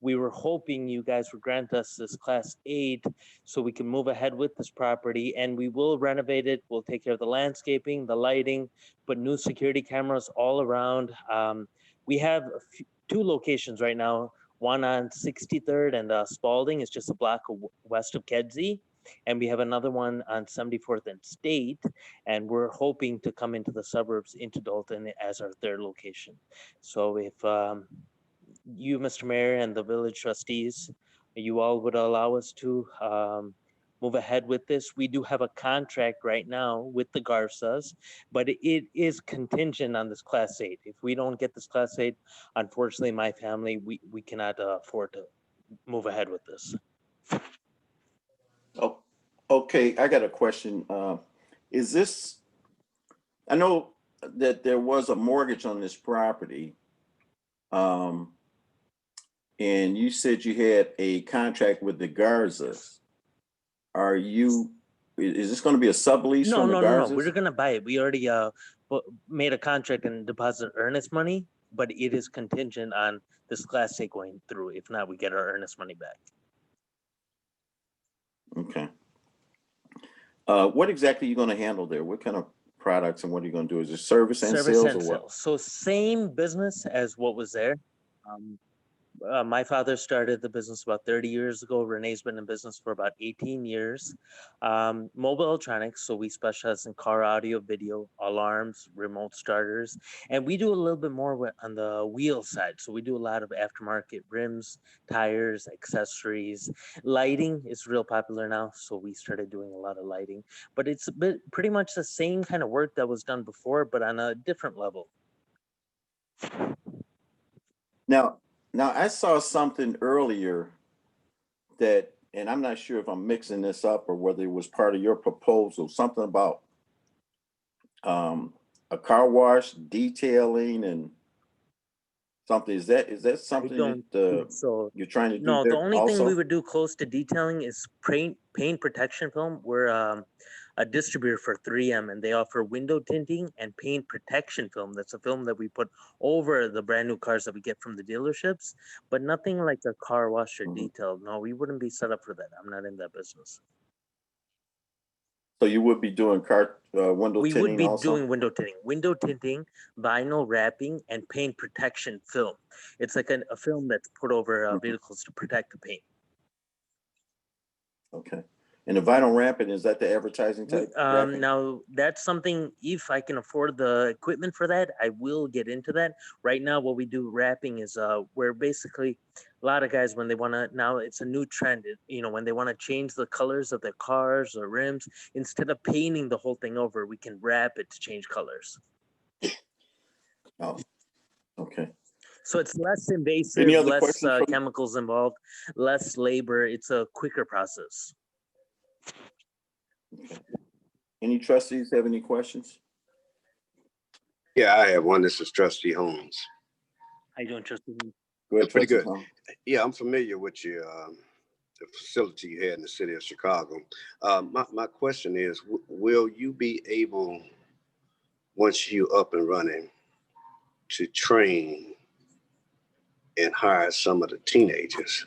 we were hoping you guys would grant us this Class 8 so we can move ahead with this property, and we will renovate it. We'll take care of the landscaping, the lighting, put new security cameras all around. We have two locations right now, one on 63rd and Spalding. It's just a block west of Kedzie. And we have another one on 74th and State, and we're hoping to come into the suburbs into Dalton as our third location. So if you, Mr. Mayor, and the village trustees, you all would allow us to move ahead with this. We do have a contract right now with the Garzas, but it is contingent on this Class 8. If we don't get this Class 8, unfortunately, my family, we cannot afford to move ahead with this. Oh, okay. I got a question. Is this, I know that there was a mortgage on this property. And you said you had a contract with the Garzas. Is this going to be a sublease from the Garzas? No. We're going to buy it. We already made a contract and deposited earnest money, but it is contingent on this Class 8 going through. If not, we get our earnest money back. Okay. What exactly are you going to handle there? What kind of products and what are you going to do? Is it service and sales or what? So same business as what was there. My father started the business about 30 years ago. Renee's been in business for about 18 years. Mobile electronics, so we specialize in car audio, video, alarms, remote starters, and we do a little bit more on the wheel side. So we do a lot of aftermarket rims, tires, accessories. Lighting is real popular now, so we started doing a lot of lighting. But it's pretty much the same kind of work that was done before, but on a different level. Now, I saw something earlier that, and I'm not sure if I'm mixing this up or whether it was part of your proposal, something about a car wash detailing and something. Is that something that you're trying to do? No, there the only also? thing we would do close to detailing is paint protection film. We're a distributor for 3M, and they offer window tinting and paint protection film. That's a film that we put over the brand new cars that we get from the dealerships, but nothing like a car wash or detail. No, we wouldn't be set up for that. I'm not in that business. So you would be doing window We would tinting be also? doing window tinting, vinyl wrapping, and paint protection film. It's like a film that's put over vehicles to protect the paint. Okay. And the vinyl wrapping, is that the advertising type? wrapping? Now that's something, if I can afford the equipment for that, I will get into that. Right now, what we do wrapping is we're basically, a lot of guys, when they want to, now it's a new trend, when they want to change the colors of their cars or rims, instead of painting the whole thing over, we can wrap it to change colors. Oh, okay. So it's less invasive, Any other less questions from- chemicals involved, less labor. It's a quicker process. Okay. Any trustees have any questions? Yeah, I have one. This is Trustee Holmes. How you doing, Trustee? Go ahead, Pretty Trustee good. Holmes. Yeah, I'm familiar with your the facility you had in the city of Chicago. My question is, will you be able, once you up and running, to train and hire some of the teenagers?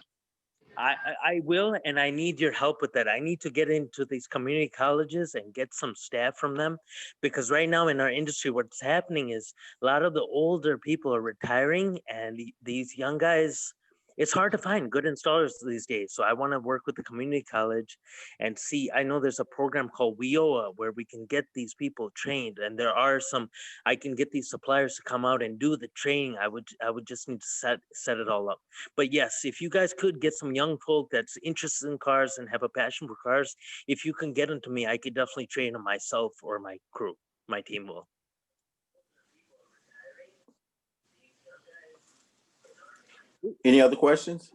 I will, and I need your help with that. I need to get into these community colleges and get some staff from them, because right now in our industry, what's happening is a lot of the older people are retiring, and these young guys, it's hard to find good installers these days. So I want to work with the community college and see. I know there's a program called WIOA where we can get these people trained, and there are some. I can get these suppliers to come out and do the training. I would just need to set it all up. But yes, if you guys could get some young folk that's interested in cars and have a passion for cars, if you can get them to me, I could definitely train them myself or my crew. My team will. Any other questions?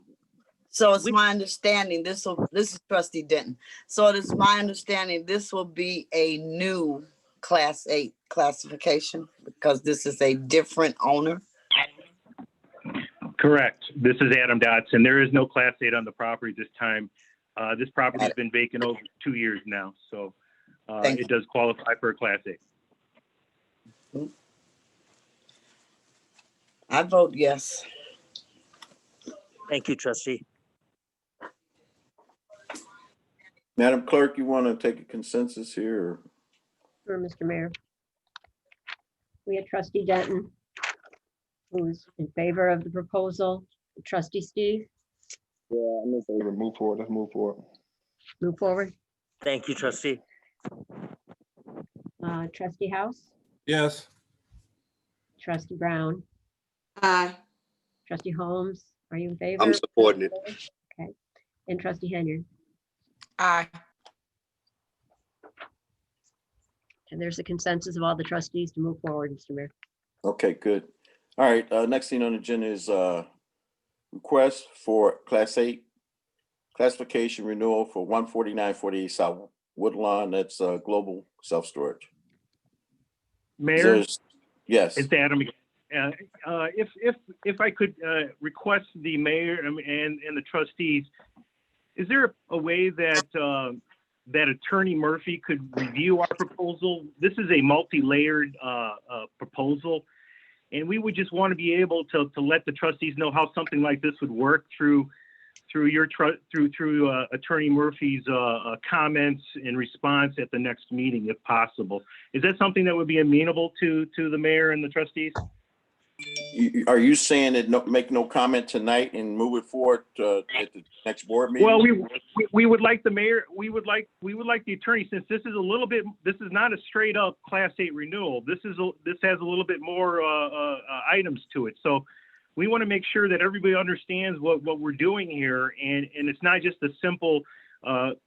So it's my understanding, this is Trustee Denton. So it is my understanding, this will be a new Class 8 classification because this is a different owner. Correct. This is Adam Dotson. There is no Class 8 on the property this time. This property has been vacant over 2 years now, so it does qualify for a Class 8. I vote yes. Thank you, Trustee. Madam Clerk, you want to take a consensus here? Or? Sure, Mr. Mayor. We have Trustee Denton, who's in favor of the proposal. Trustee Steve? Yeah, I'm in favor. Move forward. Let's move forward. Move forward. Thank you, Trustee. Trustee House? Yes. Trustee Brown? Aye. Trustee Holmes, are you in favor? I'm supporting it. Okay. And Trustee Henyard? Aye. And there's a consensus of all the trustees to move forward, Mr. Mayor. Okay, good. All right, next thing on the agenda is request for Class 8 classification renewal for 14948 South Woodlawn. That's Global Self-Storage. Mayor, Yes. it's Adam. If I could request the mayor and the trustees, is there a way that that Attorney Murphy could review our proposal? This is a multi-layered proposal, and we would just want to be able to let the trustees know how something like this would work through Attorney Murphy's comments and response at the next meeting, if possible. Is that something that would be amenable to the mayor and the trustees? Are you saying that make no comment tonight and move it forward at the next board meeting? Well, we would like the mayor, we would like the attorney, since this is not a straight up Class 8 renewal. This has a little bit more items to it. So we want to make sure that everybody understands what we're doing here, and it's not just a simple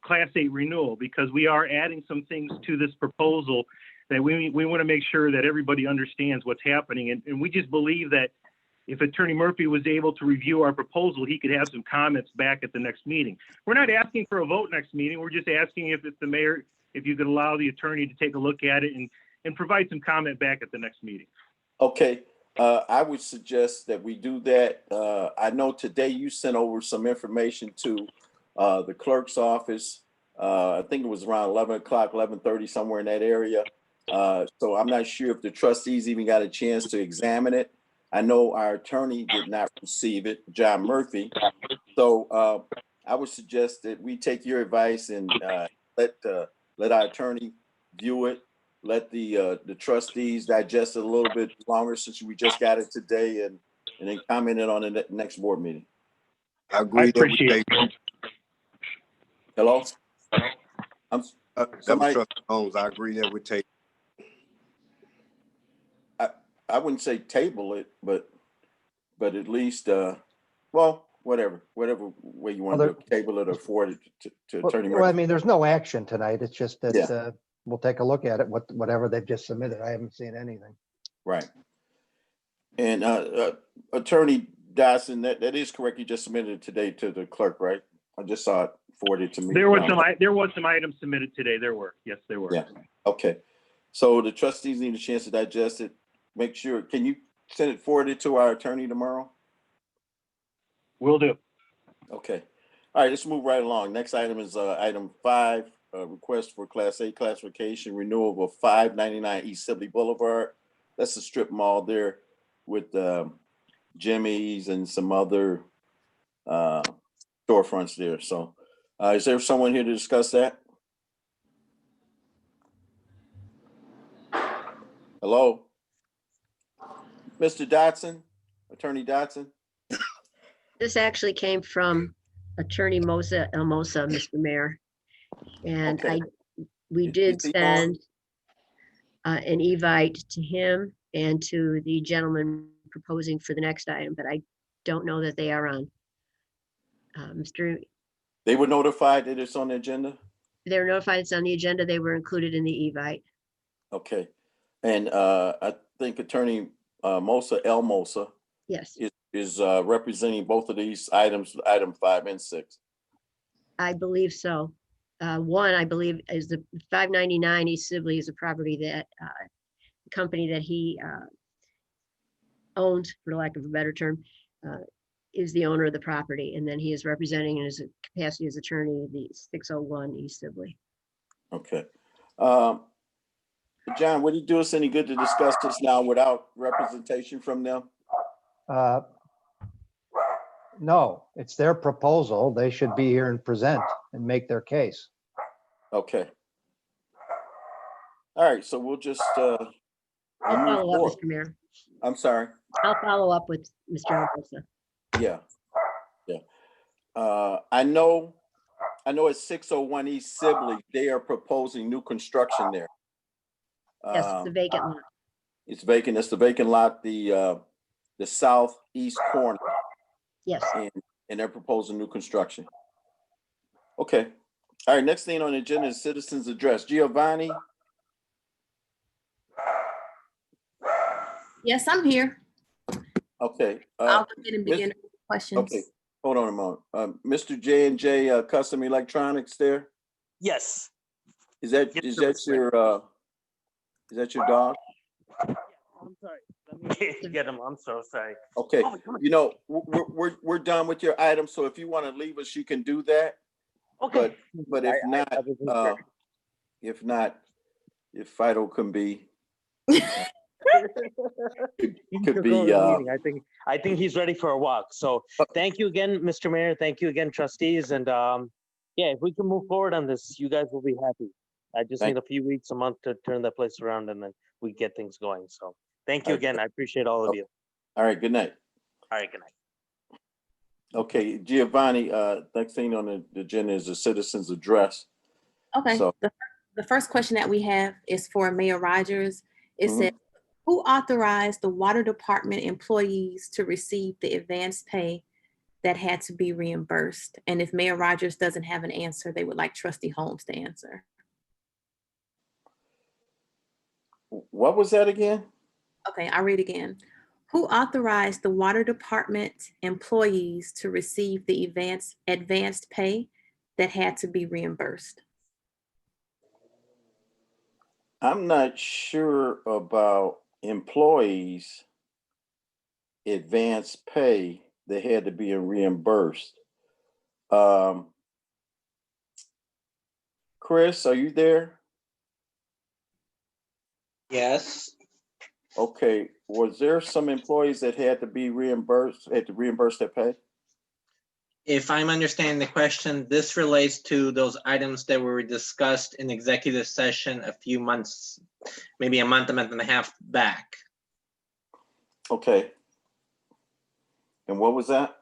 Class 8 renewal, because we are adding some things to this proposal that we want to make sure that everybody understands what's happening. And we just believe that if Attorney Murphy was able to review our proposal, he could have some comments back at the next meeting. We're not asking for a vote next meeting. We're just asking if the mayor, if you could allow the attorney to take a look at it and provide some comment back at the next meeting. Okay, I would suggest that we do that. I know today you sent over some information to the clerk's office I think it was around 11 o'clock, 11:30, somewhere in that area. So I'm not sure if the trustees even got a chance to examine it. I know our attorney did not receive it, John Murphy. So I would suggest that we take your advice and let our attorney view it. Let the trustees digest it a little bit longer since we just got it today, and then comment it on the next board meeting. I agree that we appreciate take, Hello? that was Somebody, Trustee Holmes. I agree that we take. I wouldn't say table it, but at least, well, whatever way you want to table it or forward it to Attorney Well, I Murphy. mean, there's no action tonight. It's just that Yeah. we'll take a look at it, whatever they've just submitted. I haven't seen anything. Right. And Attorney Dodson, that is correct. You just submitted it today to the clerk, right? I just saw it forwarded to me. There was some items submitted today. Yes, there were. Yeah. Okay. So the trustees need a chance to digest it. Make sure, can you send it forwarded to our attorney tomorrow? Will do. Okay. All right, let's move right along. Next item is item 5, request for Class A classification renewal of 599 East Sibley Boulevard. That's the strip mall there with Jimmy's and some other storefronts there. So is there someone here to discuss that? Hello? Mr. Dotson, Attorney Dotson? This actually came from Attorney Mosa Elmosa, Mr. Mayor. And Okay. we did Is he send an evite to him and to the gentleman proposing for the next item, but I don't know that they are on. They were notified that it's on the agenda? They're notified it's on the agenda. They were included in the evite. Okay. And I think Attorney Mosa Elmosa Yes, is representing both of these items, item 5 and 6. I believe so. One, I believe, is the 599 East Sibley is a property that company that he owned, for lack of a better term, is the owner of the property. And then he is representing in his capacity as attorney the 601 East Sibley. Okay. John, would it do us any good to discuss this now without representation from them? No, it's their proposal. They should be here and present and make their case. Okay. All right, so we'll just I'll move follow up, forward. Mr. Mayor. I'm sorry. I'll follow up with Mr. Alberta. Yeah. I know at 601 East Sibley, they are proposing new construction there. Yes, it's a vacant lot. It's vacant. It's the vacant lot, the southeast corner. Yes. And they're proposing new construction. Okay. All right, next thing on the agenda is citizens address. Giovanni? Yes, I'm here. Okay. I'll go ahead and begin with questions. Okay, hold on a moment. Mr. J&J Custom Electronics there? Yes. Is that your dog? I'm sorry. Let me get him. I'm so sorry. Okay, Oh, you know, we're done with your item, so if you want to leave us, you can do that. Okay. But if not, if Fido can be. Could be I think he's ready for a walk. So thank you again, Mr. Mayor. Thank you again, trustees. And yeah, if we can move forward on this, you guys will be happy. I just need a few weeks, a month to turn that place around, and then we get things going. So thank you again. I appreciate all of you. All right, good night. All right, good night. Okay, Giovanni, next thing on the agenda is the citizens address. Okay, So, the first question that we have is for Mayor Rogers. It says, who authorized the water department employees to receive the advanced pay that had to be reimbursed? And if Mayor Rogers doesn't have an answer, they would like Trustee Holmes to answer. what was that again? Okay, I'll read again. Who authorized the water department employees to receive the advanced pay that had to be reimbursed? I'm not sure about employees' advance pay that had to be reimbursed. Chris, are you there? Yes. Okay, was there some employees that had to be reimbursed, had to reimburse their pay? If I'm understanding the question, this relates to those items that were discussed in executive session a few months, maybe a month and a half back. Okay. And what was that?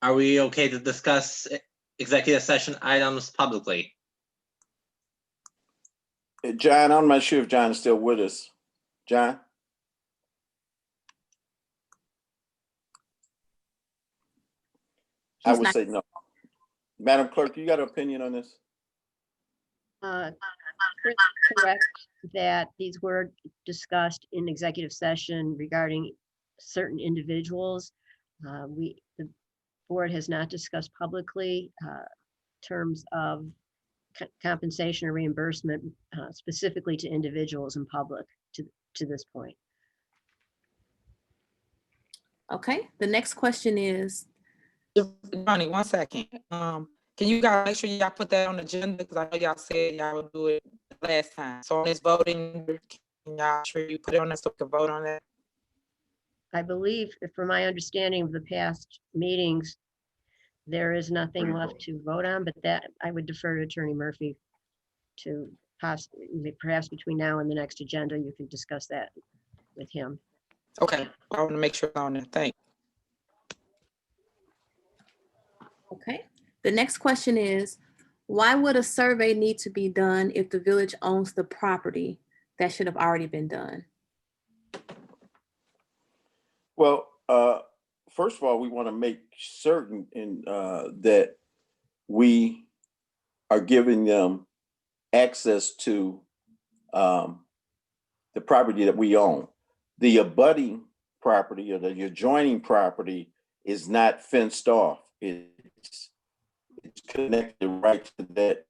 Are we okay to discuss executive session items publicly? John, I'm not sure if John is still with us. John? I would say no. Madam Clerk, you got an opinion on this? Chris, correct that these were discussed in executive session regarding certain individuals. The board has not discussed publicly terms of compensation or reimbursement specifically to individuals in public to this point. Okay, the next question is, Johnny, 1 second. Can you guys make sure y'all put that on the agenda? Because I know y'all said y'all would do it last time. So on this voting, can y'all sure you put it on there so we can vote on that? I believe, from my understanding of the past meetings, there is nothing left to vote on, but that I would defer to Attorney Murphy to perhaps between now and the next agenda, you can discuss that with him. Okay, I want to make sure it's on there. Thanks. okay, the next question is, why would a survey need to be done if the village owns the property that should have already been done? Well, first of all, we want to make certain that we are giving them access to the property that we own. The abutting property or the adjoining property is not fenced off. It's connected right to that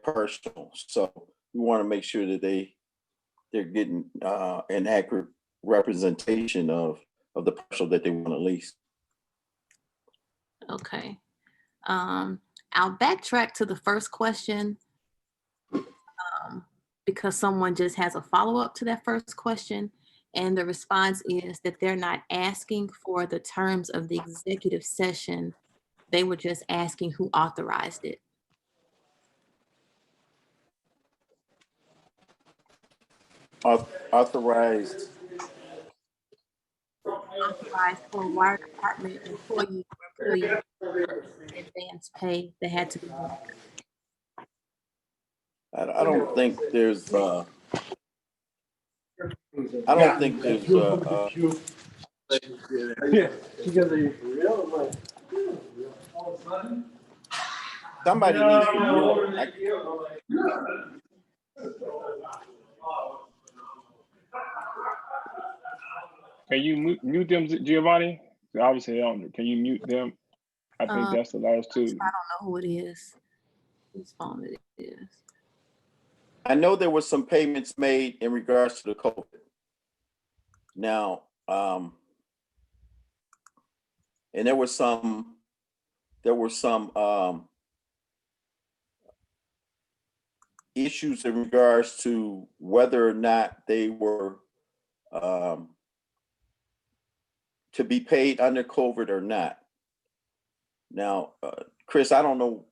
parcel. So we want to make sure that they're getting an accurate representation of the parcel that they want to lease. Okay. I'll backtrack to the first question because someone just has a follow-up to that first question. And the response is that they're not asking for the terms of the executive session. They were just asking who authorized it. Authorized For water department employees advance pay that had to be done. I don't think there's I don't think there's somebody needs to Can you mute them, Giovanni? Obviously, they don't. Can you mute them? I think that's the last two. I don't know who it is. Whose phone it is. I know there was some payments made in regards to the COVID. Now, and there were some issues in regards to whether or not they were to be paid under COVID or not. Now, Chris, I don't know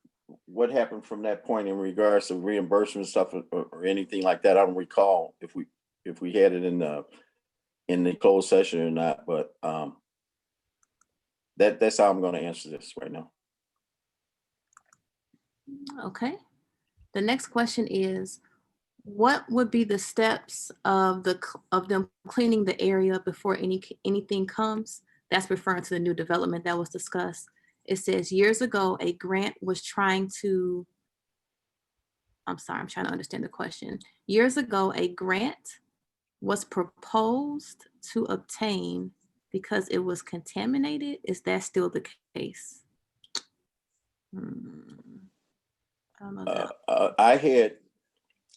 what happened from that point in regards to reimbursement stuff or anything like that. I don't recall if we had it in the closed session or not, but that's how I'm going to answer this right now. Okay. The next question is, what would be the steps of them cleaning the area before anything comes? That's referring to the new development that was discussed. It says years ago, a grant was trying to, I'm sorry, I'm trying to understand the question. Years ago, a grant was proposed to obtain because it was contaminated. Is that still the case? I don't know.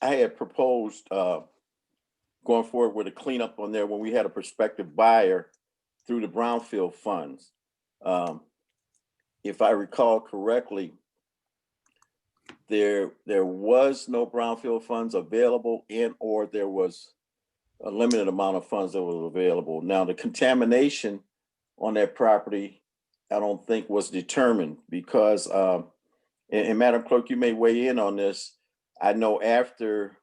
I had proposed going forward with a cleanup on there when we had a prospective buyer through the brownfield funds. If I recall correctly, there was no brownfield funds available, and or there was a limited amount of funds that was available. Now, the contamination on that property, I don't think was determined because, and Madam Clerk, you may weigh in on this. I know after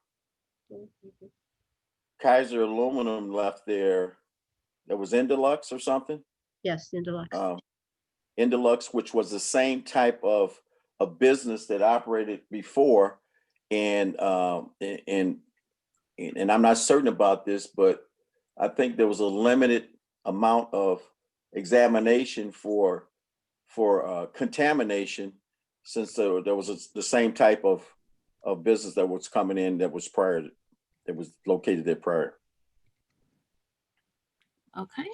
Kaiser Aluminum left there was Indilux or something? Yes, Indilux. Indilux, which was the same type of a business that operated before, and I'm not certain about this, but I think there was a limited amount of examination for contamination, since there was the same type of business that was coming in that was located there prior. Okay.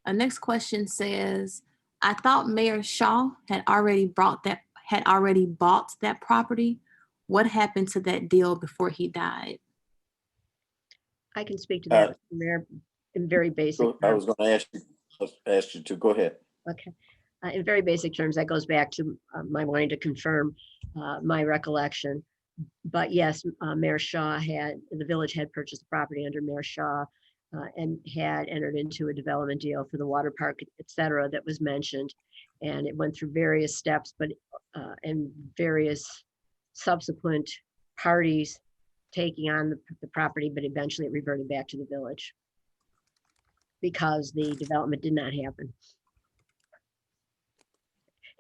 Our next question says, I thought Mayor Shaw had already bought that property. What happened to that deal before he died? I can speak to that, Mr. Mayor, in very basic I terms. was going to ask you to go ahead. Okay. In very basic terms, that goes back to my wanting to confirm my recollection. But yes, Mayor Shaw the village had purchased the property under Mayor Shaw and had entered into a development deal for the water park, et cetera, that was mentioned. And it went through various steps, but and various subsequent parties taking on the property, but eventually it reverted back to the village because the development did not happen.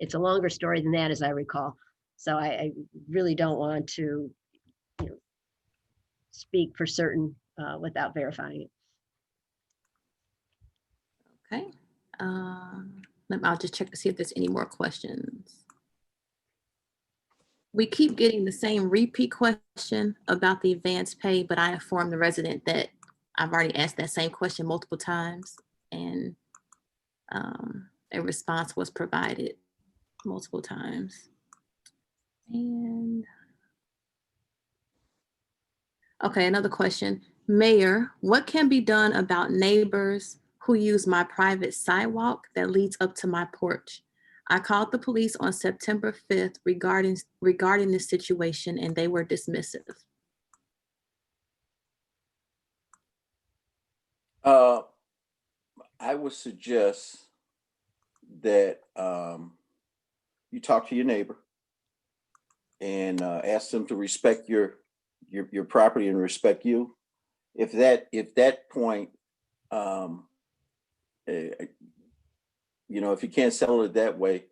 It's a longer story than that, as I recall. So I really don't want to, speak for certain without verifying it. Okay. I'll just check to see if there's any more questions. We keep getting the same repeat question about the advance pay, but I informed the resident that I've already asked that same question multiple times, and a response was provided multiple times. And okay, another question. Mayor, what can be done about neighbors who use my private sidewalk that leads up to my porch? I called the police on September 5th regarding this situation, and they were dismissive. I would suggest that you talk to your neighbor and ask them to respect your property and respect you. If that point, if you can't settle it that way,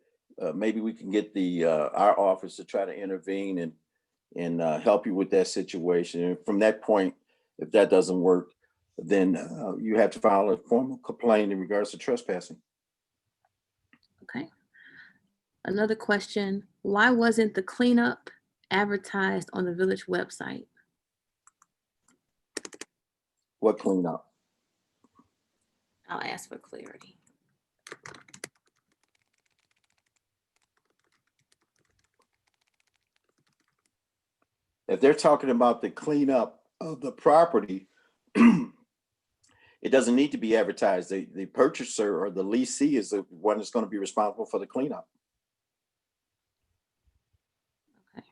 maybe we can get our office to try to intervene and help you with that situation. And from that point, if that doesn't work, then you have to file a formal complaint in regards to trespassing. Okay. Another question. Why wasn't the cleanup advertised on the village website? What cleanup? I'll ask for clarity. If they're talking about the cleanup of the property, it doesn't need to be advertised. The purchaser or the leasee is the one that's going to be responsible for the cleanup. Okay.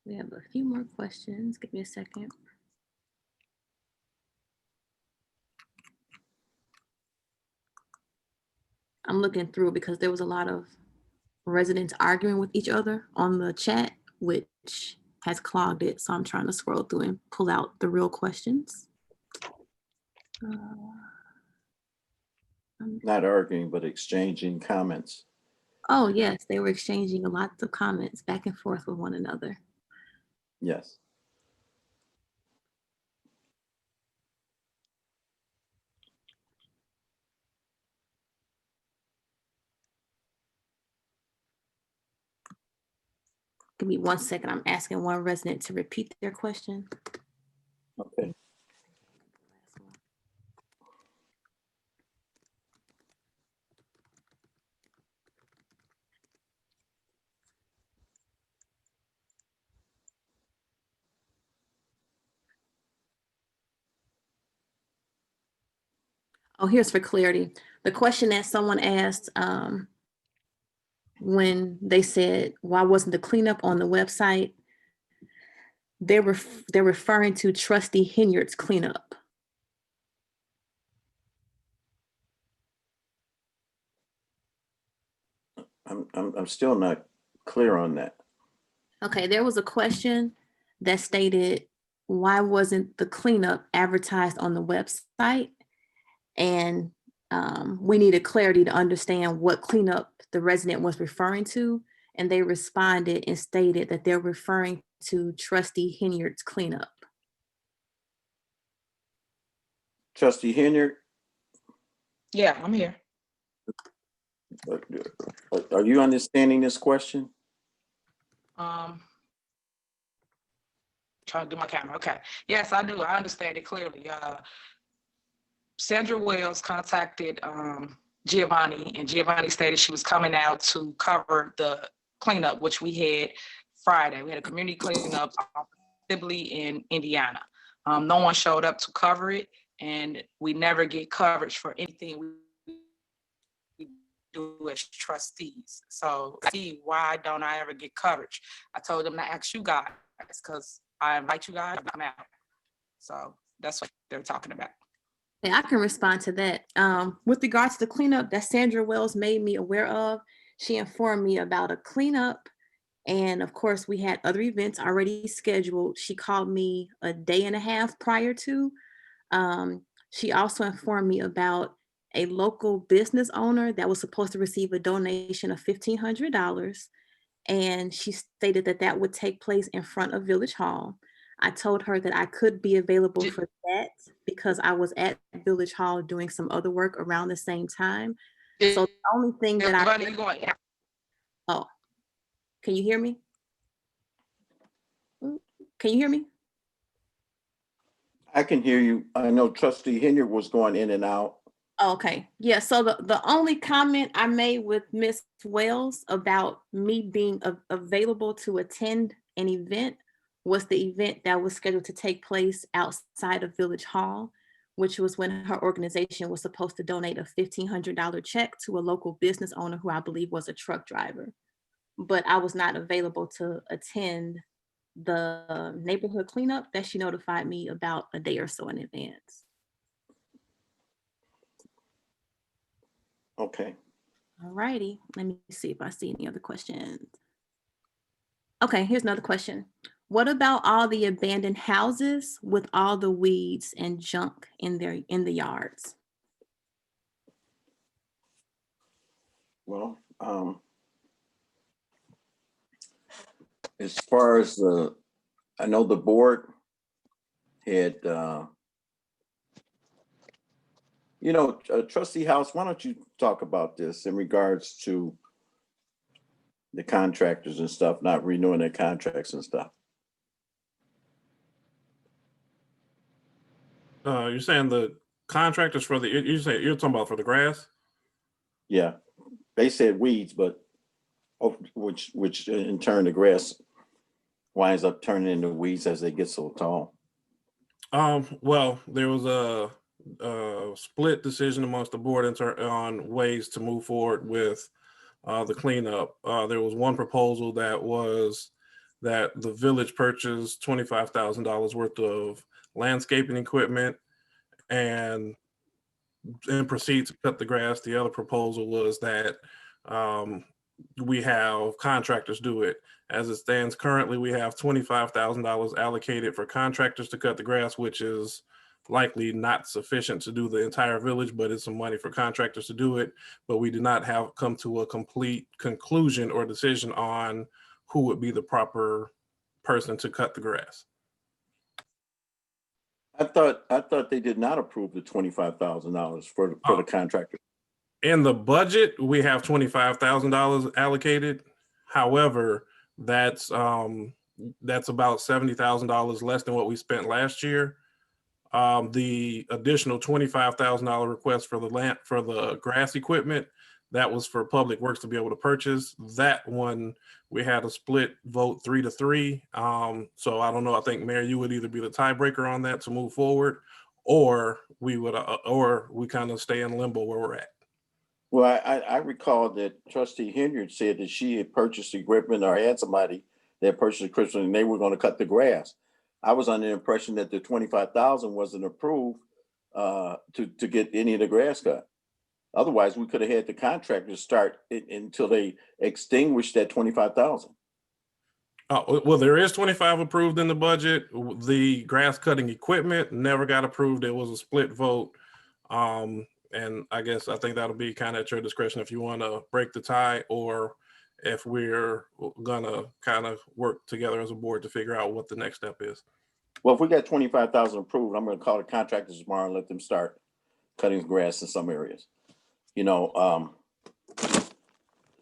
We have a few more questions. Give me a second. I'm looking through because there was a lot of residents arguing with each other on the chat, which has clogged it. So I'm trying to scroll through and pull out the real questions. Not arguing, but exchanging comments. Oh yes, they were exchanging lots of comments back and forth with one another. Yes. Give me 1 second. I'm asking one resident to repeat their question. Okay. Oh, here's for clarity. The question that someone asked, when they said, why wasn't the cleanup on the website? They're referring to Trustee Henyard's cleanup. I'm still not clear on that. Okay, there was a question that stated, why wasn't the cleanup advertised on the website? And we needed clarity to understand what cleanup the resident was referring to. And they responded and stated that they're referring to Trustee Henyard's cleanup. Trustee Henyard, Yeah, I'm here. are you understanding this question? Trying to do my camera. Okay. Yes, I do. I understand it clearly. Sandra Wells contacted Giovanni, and Giovanni stated she was coming out to cover the cleanup, which we had Friday. We had a community cleanup Sibley in Indiana. No one showed up to cover it, and we never get coverage for anything we do as trustees. So see, why don't I ever get coverage? I told them to ask you guys, because I invite you guys to come out. So that's what they're talking about. Yeah, I can respond to that. With regards to the cleanup that Sandra Wells made me aware of, she informed me about a cleanup. And of course, we had other events already scheduled. She called me a day and a half prior to. She also informed me about a local business owner that was supposed to receive a donation of $1,500. And she stated that that would take place in front of Village Hall. I told her that I could be available for that because I was at Village Hall doing some other work around the same time. So the only thing that oh, can you hear me? Can you hear me? I can hear you. I know Trustee Henyard was going in and out. Okay, yeah, so the only comment I made with Ms. Wells about me being available to attend an event was the event that was scheduled to take place outside of Village Hall, which was when her organization was supposed to donate a $1,500 check to a local business owner who I believe was a truck driver. But I was not available to attend the neighborhood cleanup that she notified me about a day or so in advance. Okay. All righty, let me see if I see any other questions. Okay, here's another question. What about all the abandoned houses with all the weeds and junk in the yards? Well, as far as I know the board had, Trustee House, why don't you talk about this in regards to the contractors and stuff, not renewing their contracts and stuff? You're saying the contractors for you're talking about for the grass? Yeah, they said weeds, but which in turn the grass winds up turning into weeds as they get so tall. Well, there was a split decision amongst the board on ways to move forward with the cleanup. There was one proposal that was that the village purchased $25,000 worth of landscaping equipment and proceed to cut the grass. The other proposal was that we have contractors do it. As it stands currently, we have $25,000 allocated for contractors to cut the grass, which is likely not sufficient to do the entire village, but it's some money for contractors to do it. But we did not have come to a complete conclusion or decision on who would be the proper person to cut the grass. I thought they did not approve the $25,000 for the contractor. In the budget, we have $25,000 allocated. However, that's about $70,000 less than what we spent last year. The additional $25,000 request for the grass equipment, that was for Public Works to be able to purchase. That one, we had a split vote 3-3. So I don't know. I think Mayor, you would either be the tiebreaker on that to move forward, or we would, or we kind of stay in limbo where we're at. Well, I recall that trustee Henry said that she had purchased equipment or had somebody that purchased equipment and they were gonna cut the grass. I was under the impression that the 25,000 wasn't approved to get any of the grass cut. Otherwise, we could have had the contractors start until they extinguished that 25,000. Well, there is 25 approved in the budget. The grass cutting equipment never got approved. It was a split vote. And I think that'll be kind of at your discretion if you want to break the tie or if we're gonna kind of work together as a board to figure out what the next step is. Well, if we got 25,000 approved, I'm gonna call the contractors tomorrow and let them start cutting grass in some areas. You know,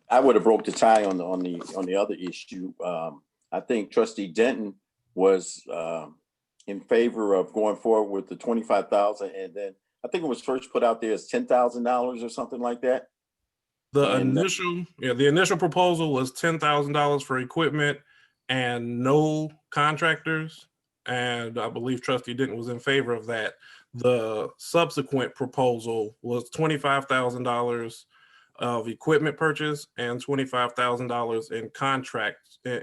I would have broke the tie on the other issue. I think trustee Denton was in favor of going forward with the 25,000, and then I think it was first put out there as $10,000 or something like that. The initial proposal was $10,000 for equipment and no contractors. And I believe trustee Denton was in favor of that. The subsequent proposal was $25,000 of equipment purchase and $25,000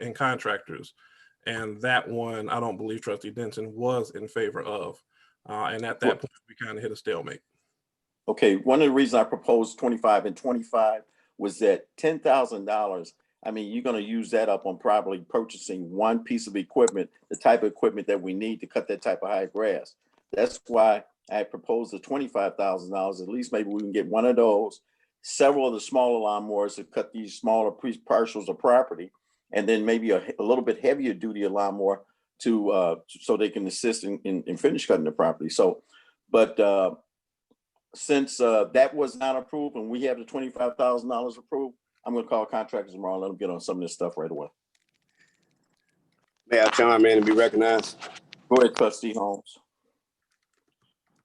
in contractors. And that one, I don't believe trustee Denton was in favor of. And at that point, we kind of hit a stalemate. Okay, one of the reasons I proposed 25 and 25 was that $10,000, I mean, you're gonna use that up on probably purchasing one piece of equipment, the type of equipment that we need to cut that type of high grass. That's why I proposed the $25,000. At least maybe we can get one of those, several of the smaller lawnmowers to cut these smaller parcels of property, and then maybe a little bit heavier duty lawnmower to so they can assist in finish cutting the property. So, but since that was not approved and we have the $25,000 approved, I'm gonna call contractors tomorrow and let them get on some of this stuff right away. May I chime in and be recognized? Go ahead, trustee Holmes.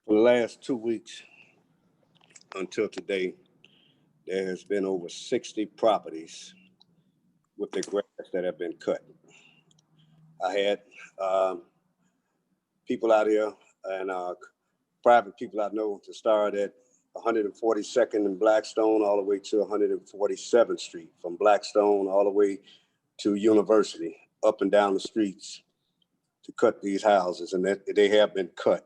For the last 2 weeks until today, there has been over 60 properties with the grass that have been cut. I had people out here and private people I know to start at 142nd and Blackstone all the way to 147th Street, from Blackstone all the way to University, up and down the streets to cut these houses, and that they have been cut.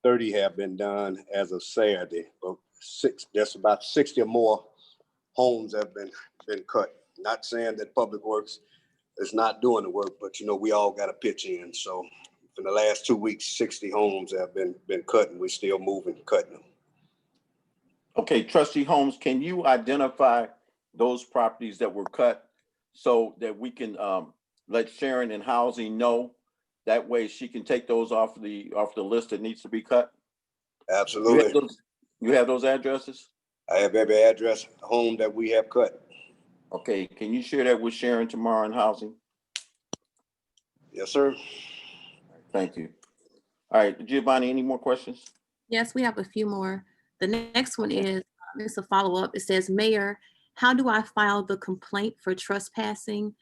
30 have been done as of Saturday, but there's about 60 or more homes have been cut. Not saying that Public Works is not doing the work, but you know, we all got to pitch in. So in the last 2 weeks, 60 homes have been cut, and we're still moving, cutting them. Okay, trustee Holmes, can you identify those properties that were cut so that we can let Sharon and Housing know? That way she can take those off the list that needs to be cut? Absolutely. You have those addresses? I have every address home that we have cut. Okay, can you share that with Sharon tomorrow in Housing? Yes, sir. Thank you. All right, Giovanni, any more questions? Yes, we have a few more. The next one is, it's a follow-up. It says, Mayor, how do I file the complaint for trespassing?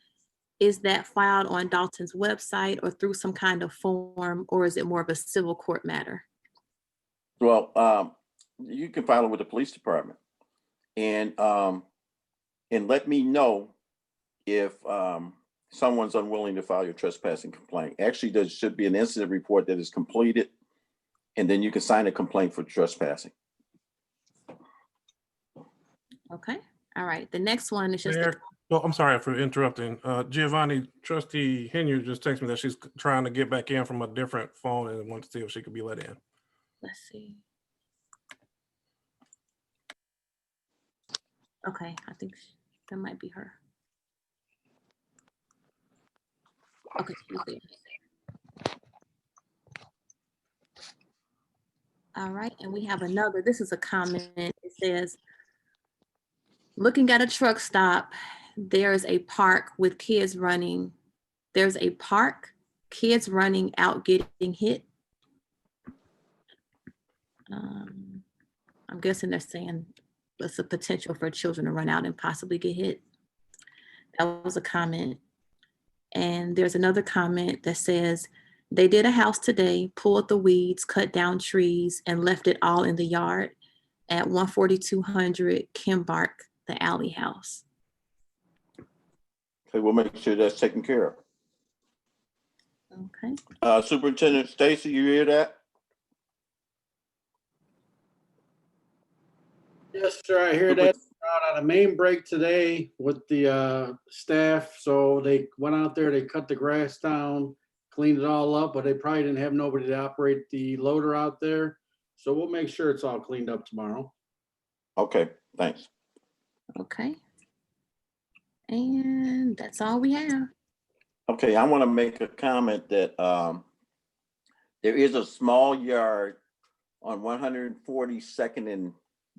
Is that filed on Dalton's website or through some kind of form, or is it more of a civil court matter? Well, you can file it with the police department, and let me know if someone's unwilling to file your trespassing complaint. Actually, there should be an incident report that is completed, and then you can sign a complaint for trespassing. Okay, all right. The next one is just. Well, I'm sorry for interrupting. Giovanni, trustee Henry just texted me that she's trying to get back in from a different phone and wants to see if she could be let in. Let's see. Okay, I think that might be her. Okay, she's there. All right, and we have another. This is a comment. It says, looking at a truck stop, there's a park with kids running. There's a park, kids running out getting hit. I'm guessing they're saying there's a potential for children to run out and possibly get hit. That was a comment. And there's another comment that says, they did a house today, pulled the weeds, cut down trees, and left it all in the yard. at 14200 Kimbark, the Alley House. Okay, we'll make sure that's taken care of. Okay. Superintendent Stacy, you hear that? Yes, sir, I hear that. Out on a main break today with the staff, so they went out there, they cut the grass down, cleaned it all up, but they probably didn't have nobody to operate the loader out there. So we'll make sure it's all cleaned up tomorrow. Okay, thanks. Okay. And that's all we have. Okay, I want to make a comment that there is a small yard on 142nd and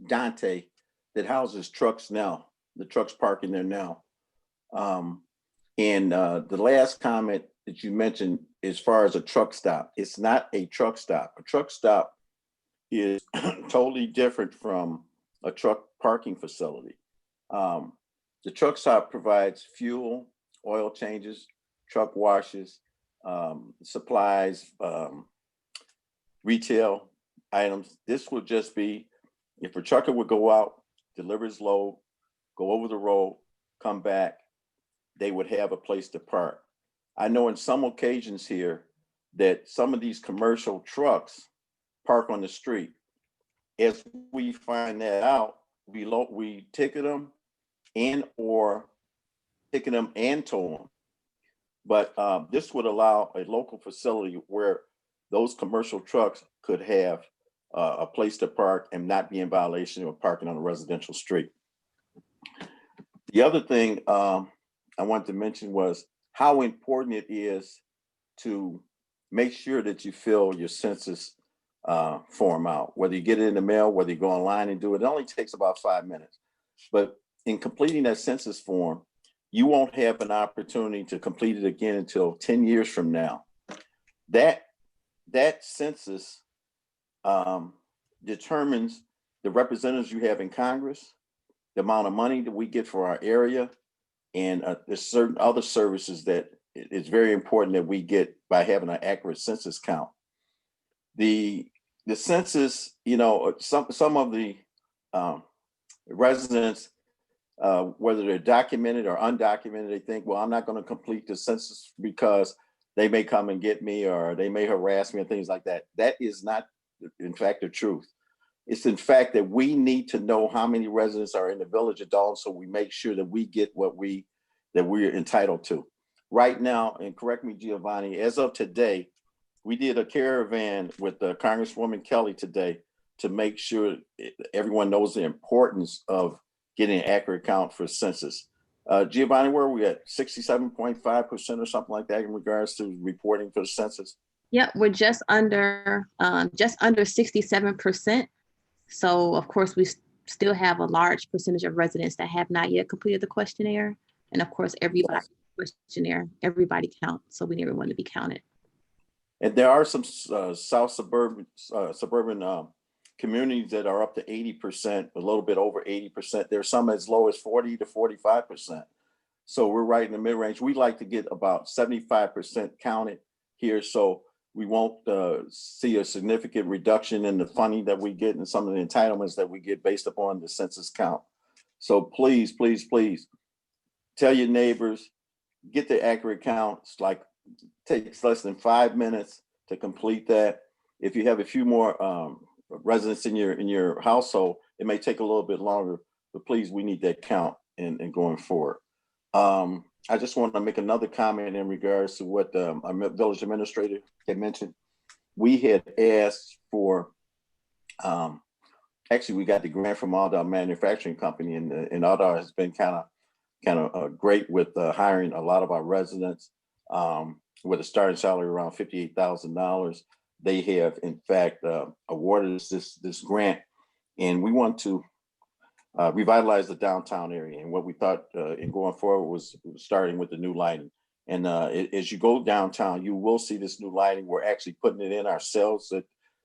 Dante that houses trucks now. The trucks parking there now. And the last comment that you mentioned as far as a truck stop, it's not a truck stop. A truck stop is totally different from a truck parking facility. The truck stop provides fuel, oil changes, truck washes, supplies, retail items. This would just be if a trucker would go out, deliver his load, go over the road, come back, they would have a place to park. I know in some occasions here that some of these commercial trucks park on the street. As we find that out, we ticket them and tow them. But this would allow a local facility where those commercial trucks could have a place to park and not be in violation of parking on a residential street. The other thing I wanted to mention was how important it is to make sure that you fill your census form out, whether you get it in the mail, whether you go online and do it. It only takes about 5 minutes. But in completing that census form, you won't have an opportunity to complete it again until 10 years from now. That census determines the representatives you have in Congress, the amount of money that we get for our area, and there's certain other services that it's very important that we get by having an accurate census count. The census, you know, some of the residents, whether they're documented or undocumented, they think, well, I'm not going to complete the census because they may come and get me or they may harass me and things like that. That is not, in fact, the truth. It's in fact that we need to know how many residents are in the village of Dalton so we make sure that we get what we're entitled to. Right now, and correct me, Giovanni, as of today, we did a caravan with Congresswoman Kelly today to make sure everyone knows the importance of getting an accurate count for census. Giovanni, where are we at? 67.5% or something like that in regards to reporting for the census? Yep, we're just under 67%. So of course, we still have a large percentage of residents that have not yet completed the questionnaire. And of course, everybody counts. So we need everyone to be counted. And there are some South suburban communities that are up to 80%, a little bit over 80%. There's some as low as 40 to 45%. So we're right in the mid-range. We'd like to get about 75% counted here. So we won't see a significant reduction in the funding that we get and some of the entitlements that we get based upon the census count. So please, please, please tell your neighbors, get the accurate counts. Like takes less than 5 minutes to complete that. If you have a few more residents in your household, it may take a little bit longer, but please, we need that count and going forward. I just want to make another comment in regards to what our village administrator had mentioned. We had asked for, actually we got the grant from Aldar Manufacturing Company, and Aldar has been kind of great with hiring a lot of our residents with a starting salary around $58,000. They have in fact awarded us this grant, and we want to revitalize the downtown area. And what we thought in going forward was starting with the new lighting. And as you go downtown, you will see this new lighting. We're actually putting it in ourselves.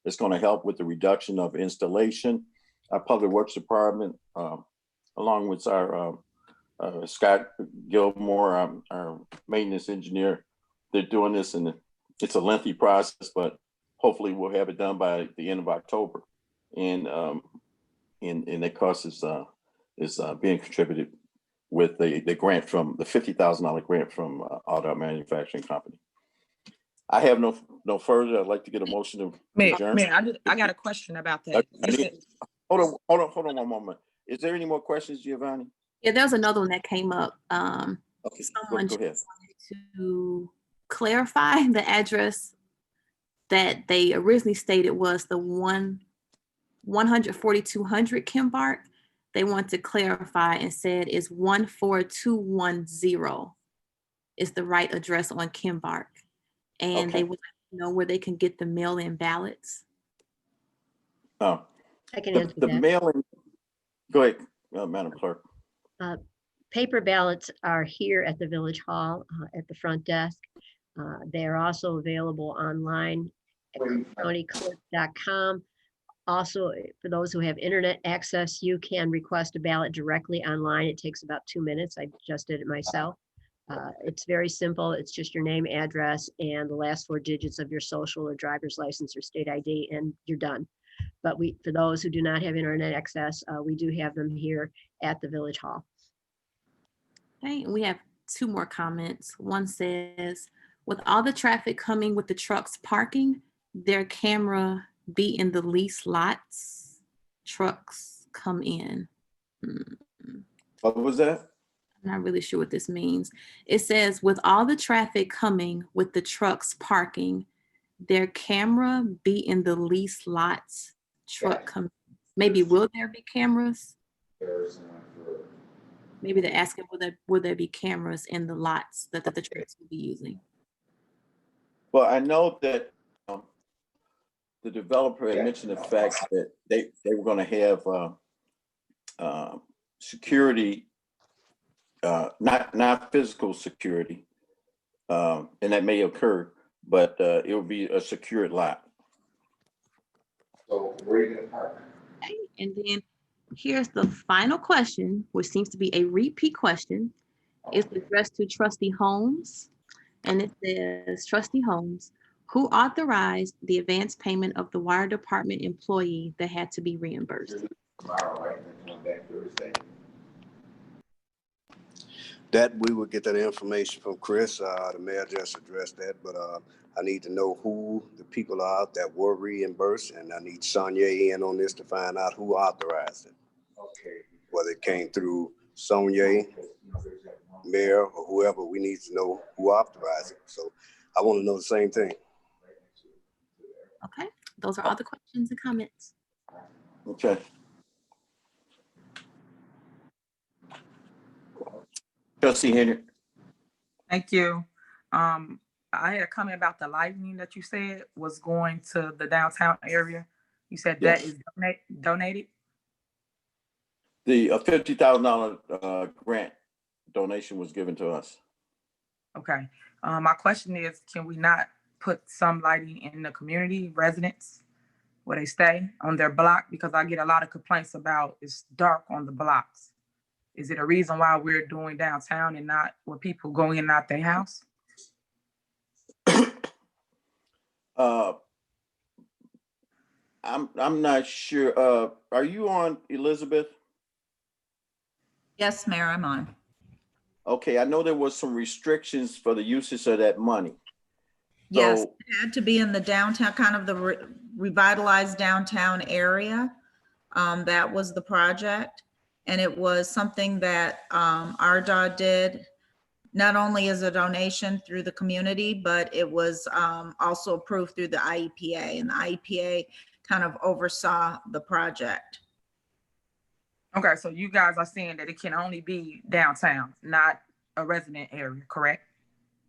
It's going to help with the reduction of installation. Our Public Works Department, along with our Scott Gilmore, our maintenance engineer, they're doing this, and it's a lengthy process, but hopefully we'll have it done by the end of October. And and that cost is being contributed with the grant from the $50,000 grant from Auto Manufacturing Company. I have no further. I'd like to get a motion to adjourn. Mayor, I got a question about that. You said- Hold on one moment. Is there any more questions, Giovanni? Yeah, there was another one that came up. Okay, Someone go ahead. just wanted to clarify the address that they originally stated was the 14200 Kimbark. They want to clarify and said is 14210 is the right address on Kimbark. And Okay. they would like to know where they can get the mail-in ballots. Oh, I can the answer that. mailing. Go ahead, Madam Clerk. Paper ballots are here at the Village Hall at the front desk. They are also available online at countyclerk.com. Also, for those who have internet access, you can request a ballot directly online. It takes about 2 minutes. I just did it myself. It's very simple. It's just your name, address, and the last 4 digits of your social or driver's license or state ID, and you're done. But for those who do not have internet access, we do have them here at the Village Hall. Okay, and we have 2 more comments. One says, with all the traffic coming with the trucks parking, their camera be in the lease lots, trucks come in. What was that? I'm not really sure what this means. It says, with all the traffic coming with the trucks parking, their camera be in the lease lots, truck come. Maybe will there be cameras? Maybe they're asking will there be cameras in the lots that the trucks will be using? Well, I know that the developer had mentioned the fact that they were going to have security, not physical security, and that may occur, but it will be a secured lot. So where are you gonna park? Okay, and then here's the final question, which seems to be a repeat question. It's addressed to Trustee Holmes, and it says, Trustee Holmes, who authorized the advance payment of the water department employee that had to be reimbursed? Tomorrow, right? And come back Thursday. That we would get that information from Chris. The mayor just addressed that, but I need to know who the people are that were reimbursed, and I need Sonia in on this to find out who authorized it. Okay. Whether it came through Sonia, mayor, or whoever, we need to know who authorized it. So I want to know the same thing. Okay, those are all the questions and comments. Okay. Trustee Henry. Thank you. I had a comment about the lighting that you said was going to the downtown area. You said that is donated? The $50,000 grant donation was given to us. Okay. My question is, can we not put some lighting in the community residents where they stay on their block? Because I get a lot of complaints about it's dark on the blocks. Is it a reason why we're doing downtown and not where people go in and out their house? I'm not sure. Are you on, Elizabeth? Yes, Mayor, I'm on. Okay, I know there was some restrictions for the usage of that money. Yes, So- it had to be in the downtown, kind of the revitalized downtown area. That was the project. And it was something that RDOT did, not only as a donation through the community, but it was also approved through the IEPA, and the IEPA kind of oversaw the project. Okay, so you guys are saying that it can only be downtown, not a resident area, correct?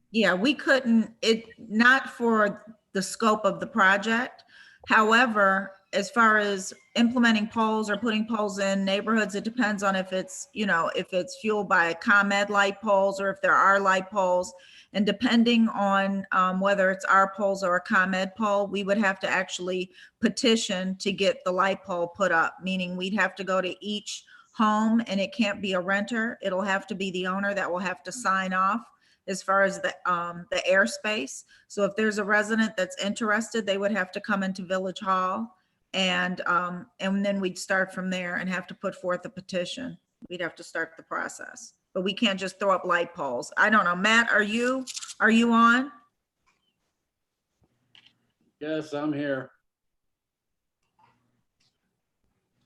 Yeah, we couldn't, not for the scope of the project. However, as far as implementing poles or putting poles in neighborhoods, it depends on if it's, if it's fueled by ComEd light poles or if there are light poles. And depending on whether it's our poles or a ComEd pole, we would have to actually petition to get the light pole put up, meaning we'd have to go to each home, and it can't be a renter. It'll have to be the owner that will have to sign off as far as the airspace. So if there's a resident that's interested, they would have to come into Village Hall And then we'd start from there and have to put forth a petition. We'd have to start the process, but we can't just throw up light poles. I don't know. Matt, are you on? Yes, I'm here.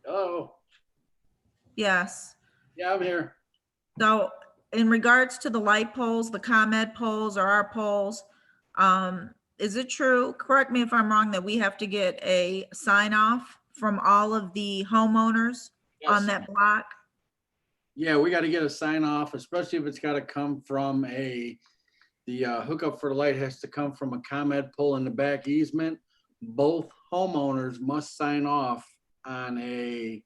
Hello. Yes. Yeah, I'm here. So in regards to the light poles, the ComEd poles or our poles, is it true, correct me if I'm wrong, that we have to get a sign off from all of the homeowners on Yes. that block? Yeah, we got to get a sign off, especially if it's got to come from the hookup for the light has to come from a ComEd pole in the back easement. Both homeowners must sign off on a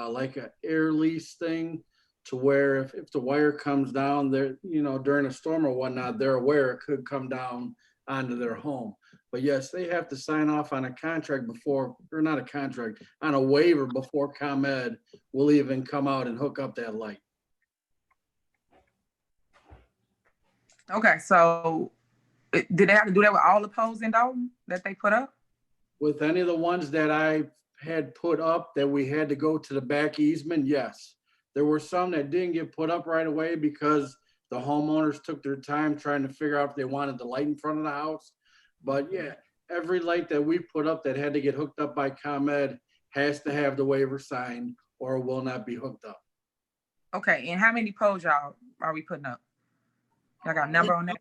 like a air lease thing, to where if the wire comes down there, you know, during a storm or whatnot, they're aware it could come down onto their home. But yes, they have to sign off on a contract before, or not a contract, on a waiver before ComEd will even come out and hook up that light. Okay, so did they have to do that with all the poles in Dalton that they put up? With any of the ones that I had put up that we had to go to the back easement, yes. There were some that didn't get put up right away because the homeowners took their time trying to figure out if they wanted the light in front of the house. But yeah, every light that we put up that had to get hooked up by ComEd has to have the waiver signed or will not be hooked up. Okay, and how many poles y'all are we putting up? Y'all got a number on that?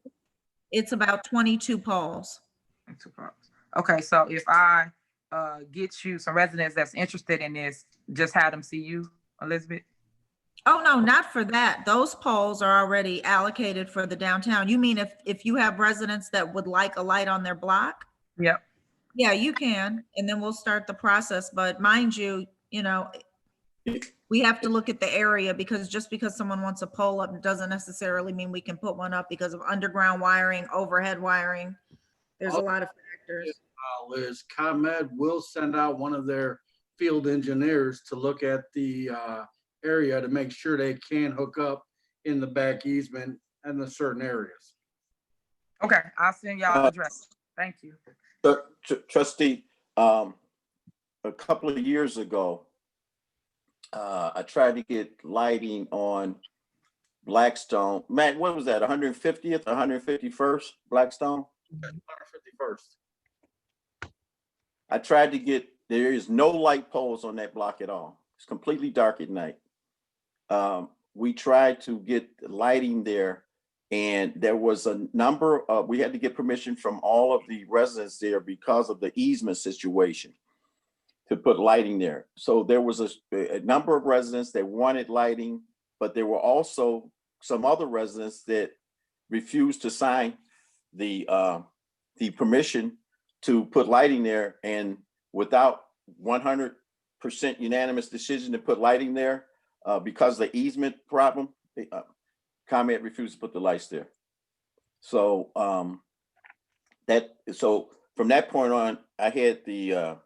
It's about 22 poles. 22 poles. Okay, so if I get you some residents that's interested in this, just have them see you, Elizabeth? Oh, no, not for that. Those poles are already allocated for the downtown. You mean if you have residents that would like a light on their block? Yep. Yeah, you can, and then we'll start the process. But mind you, you know, we have to look at the area, because just because someone wants a pole up doesn't necessarily mean we can put one up because of underground wiring, overhead wiring. There's a lot of factors. Is ComEd will send out one of their field engineers to look at the area to make sure they can hook up in the back easement and the certain areas. Okay, I'll send y'all address. Thank you. Trustee, a couple of years ago, I tried to get lighting on Blackstone. Matt, what was that, 150th, 151st Blackstone? 151st. I tried to get, there is no light poles on that block at all. It's completely dark at night. We tried to get lighting there, and there was a number of, we had to get permission from all of the residents there because of the easement situation to put lighting there. So there was a number of residents that wanted lighting, but there were also some other residents that refused to sign the permission to put lighting there, and without 100% unanimous decision to put lighting there, because of the easement problem, ComEd refused to put the lights there. So so from that point on, I had the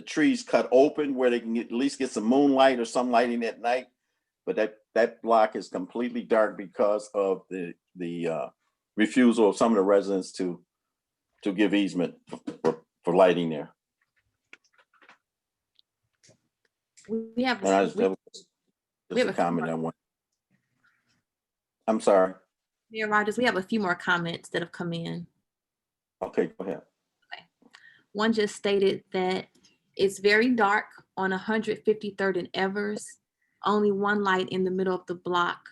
trees cut open where they can at least get some moonlight or some lighting at night. But that block is completely dark because of the refusal of some of the residents to give easement for lighting there. We have, And that was just a comment I want. I'm sorry. Mayor Rogers, we have a few more comments that have come in. Okay, go ahead. Okay. One just stated that it's very dark on 153rd and Evers. Only one light in the middle of the block,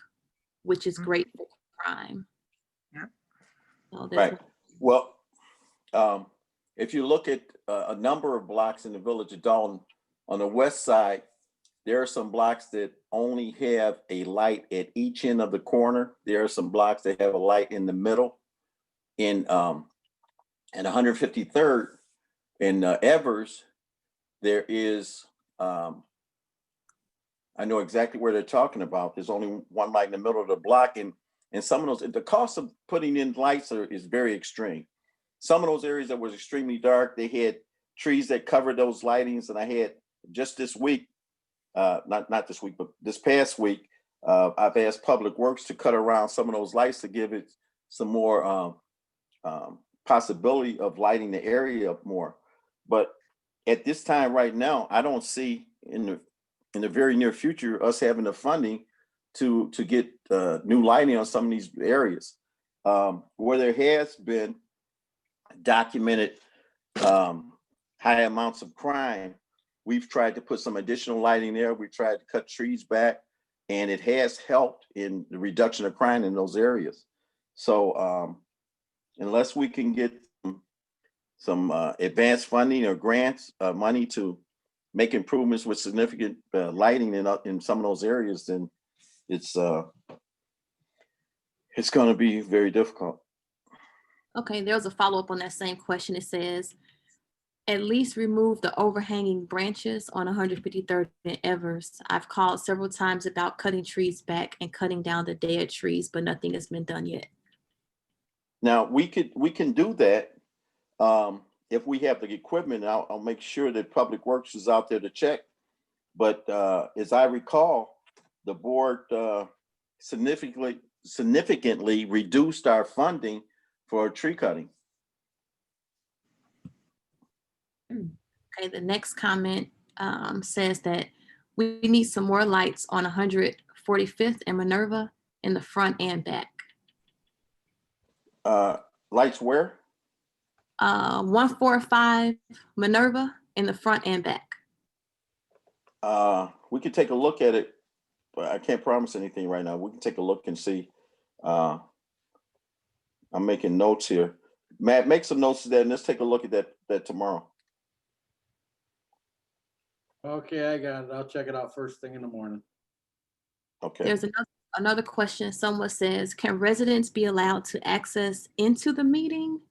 which is great for crime. Yeah. So Right. Well, if you look at a number of blocks in the village of Dalton, on the west side, there are some blocks that only have a light at each end of the corner. There are some blocks that have a light in the middle. In 153rd in Evers, there is, I know exactly where they're talking about. There's only one light in the middle of the block, and some of those, the cost of putting in lights is very extreme. Some of those areas that was extremely dark, they had trees that covered those lightings, and I had just this week, not this week, but this past week, I've asked Public Works to cut around some of those lights to give it some more possibility of lighting the area up more. But at this time right now, I don't see in the very near future us having the funding to get new lighting on some of these areas. Where there has been documented high amounts of crime, we've tried to put some additional lighting there. We tried to cut trees back, and it has helped in the reduction of crime in those areas. So unless we can get some advanced funding or grants money to make improvements with significant lighting in some of those areas, then it's going to be very difficult. Okay, there's a follow-up on that same question. It says, at least remove the overhanging branches on 153rd and Evers. I've called several times about cutting trees back and cutting down the dead trees, but nothing has been done yet. Now we can do that if we have the equipment. I'll make sure that Public Works is out there to check. But as I recall, the board significantly reduced our funding for tree cutting. Okay, the next comment says that we need some more lights on 145th and Minerva in the front and back. Lights where? 145 Minerva in the front and back. We could take a look at it, but I can't promise anything right now. We can take a look and see. I'm making notes here. Matt, make some notes of that, and let's take a look at that tomorrow. Okay, I got it. I'll check it out first thing in the morning. Okay. There's another question. Someone says, can residents be allowed to access into the meeting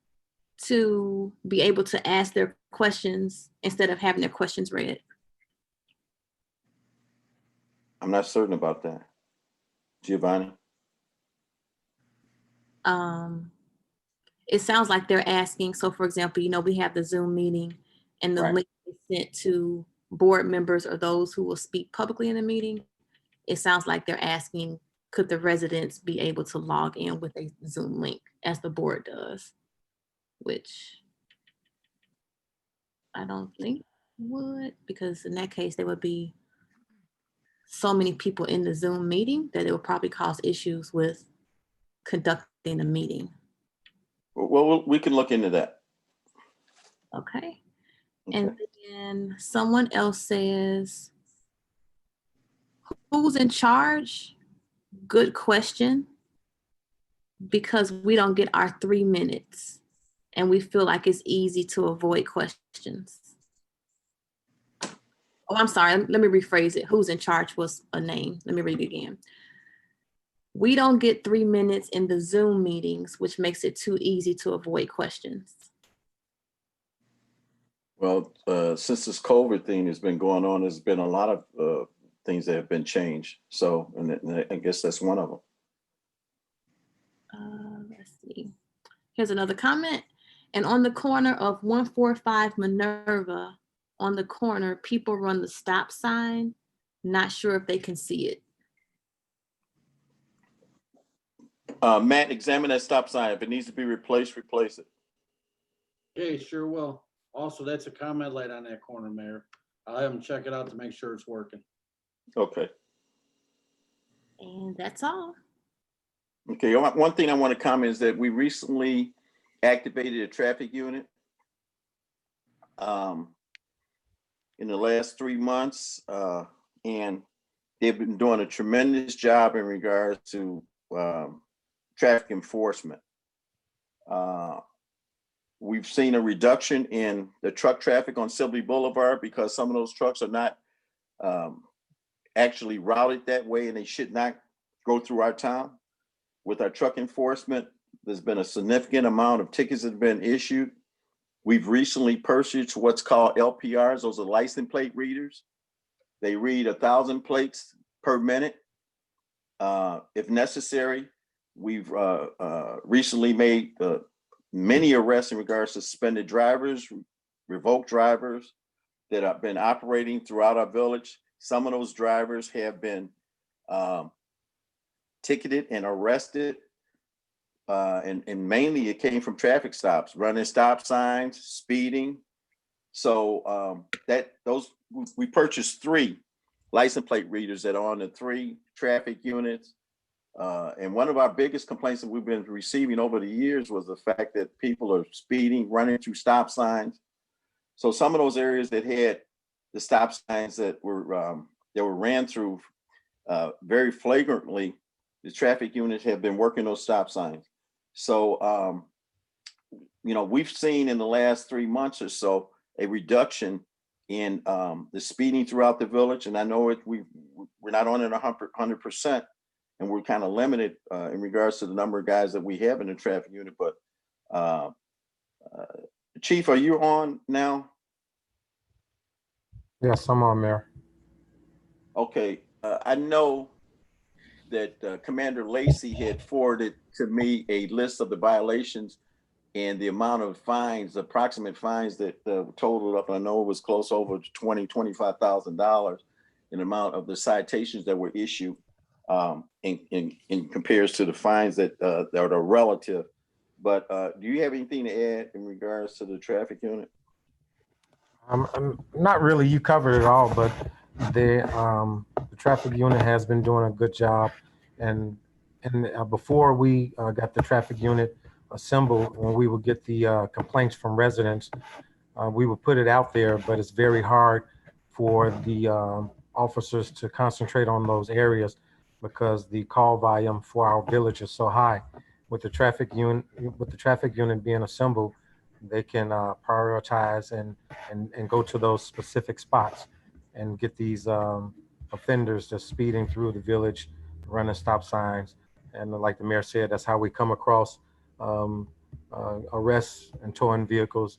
to be able to ask their questions instead of having their questions read? I'm not certain about that. Giovanni? It sounds like they're asking. So for example, we have the Zoom meeting and the link is sent to board members or those who will speak publicly in the meeting. It sounds like they're asking, could the residents be able to log in with a Zoom link as the board does, which I don't think would, because in that case, there would be so many people in the Zoom meeting that it would probably cause issues with conducting a meeting. Well, we can look into that. Okay. And then someone else says, who's in charge? Good question, because we don't get our 3 minutes and we feel like it's easy to avoid questions. Oh, I'm sorry. Let me rephrase it. Who's in charge was a name. Let me read it again. We don't get 3 minutes in the Zoom meetings, which makes it too easy to avoid questions. Well, since this COVID thing has been going on, there's been a lot of things that have been changed. So, and I guess that's one of them. Let's see. Here's another comment. And on the corner of 145 Minerva, on the corner, people run the stop sign. Not sure if they can see it. Matt, examine that stop sign. If it needs to be replaced, replace it. Okay, sure will. Also, that's a comment light on that corner, Mayor. I'll have them check it out to make sure it's working. Okay. And that's all. Okay, one thing I want to comment is that we recently activated a traffic unit. In the last 3 months, and they've been doing a tremendous job in regards to traffic enforcement. We've seen a reduction in the truck traffic on Sibley Boulevard because some of those trucks are not actually routed that way, and they should not go through our town. With our truck enforcement, there's been a significant amount of tickets that have been issued. We've recently purchased what's called LPRs. Those are license plate readers. They read 1,000 plates per minute. If necessary, we've recently made many arrests in regards to suspended drivers, revoked drivers that have been operating throughout our village. Some of those drivers have been ticketed and arrested. And mainly it came from traffic stops, running stop signs, speeding. So we purchased 3 license plate readers that are on the 3 traffic units. And one of our biggest complaints that we've been receiving over the years was the fact that people are speeding, running through stop signs. So some of those areas that had the stop signs that were ran through very flagrantly, the traffic units have been working those stop signs. So, we've seen in the last 3 months or so a reduction in the speeding throughout the village. And I know we're not on it 100%, and we're kind of limited in regards to the number of guys that we have in the traffic unit. But Chief, are you on now? Yes, I'm on, Mayor. Okay, I know that Commander Lacey had forwarded to me a list of the violations and the amount of fines, approximate fines that totaled up. I know it was close over $25,000 in amount of the citations that were issued in compares to the fines that are relative. But do you have anything to add in regards to the traffic unit? Not really. You covered it all, but the traffic unit has been doing a good job. And before we got the traffic unit assembled, when we would get the complaints from residents, we would put it out there, but it's very hard for the officers to concentrate on those areas because the call volume for our village is so high. With the traffic unit being assembled, they can prioritize and go to those specific spots and get these offenders just speeding through the village, running stop signs. And like the mayor said, that's how we come across arrests and towing vehicles.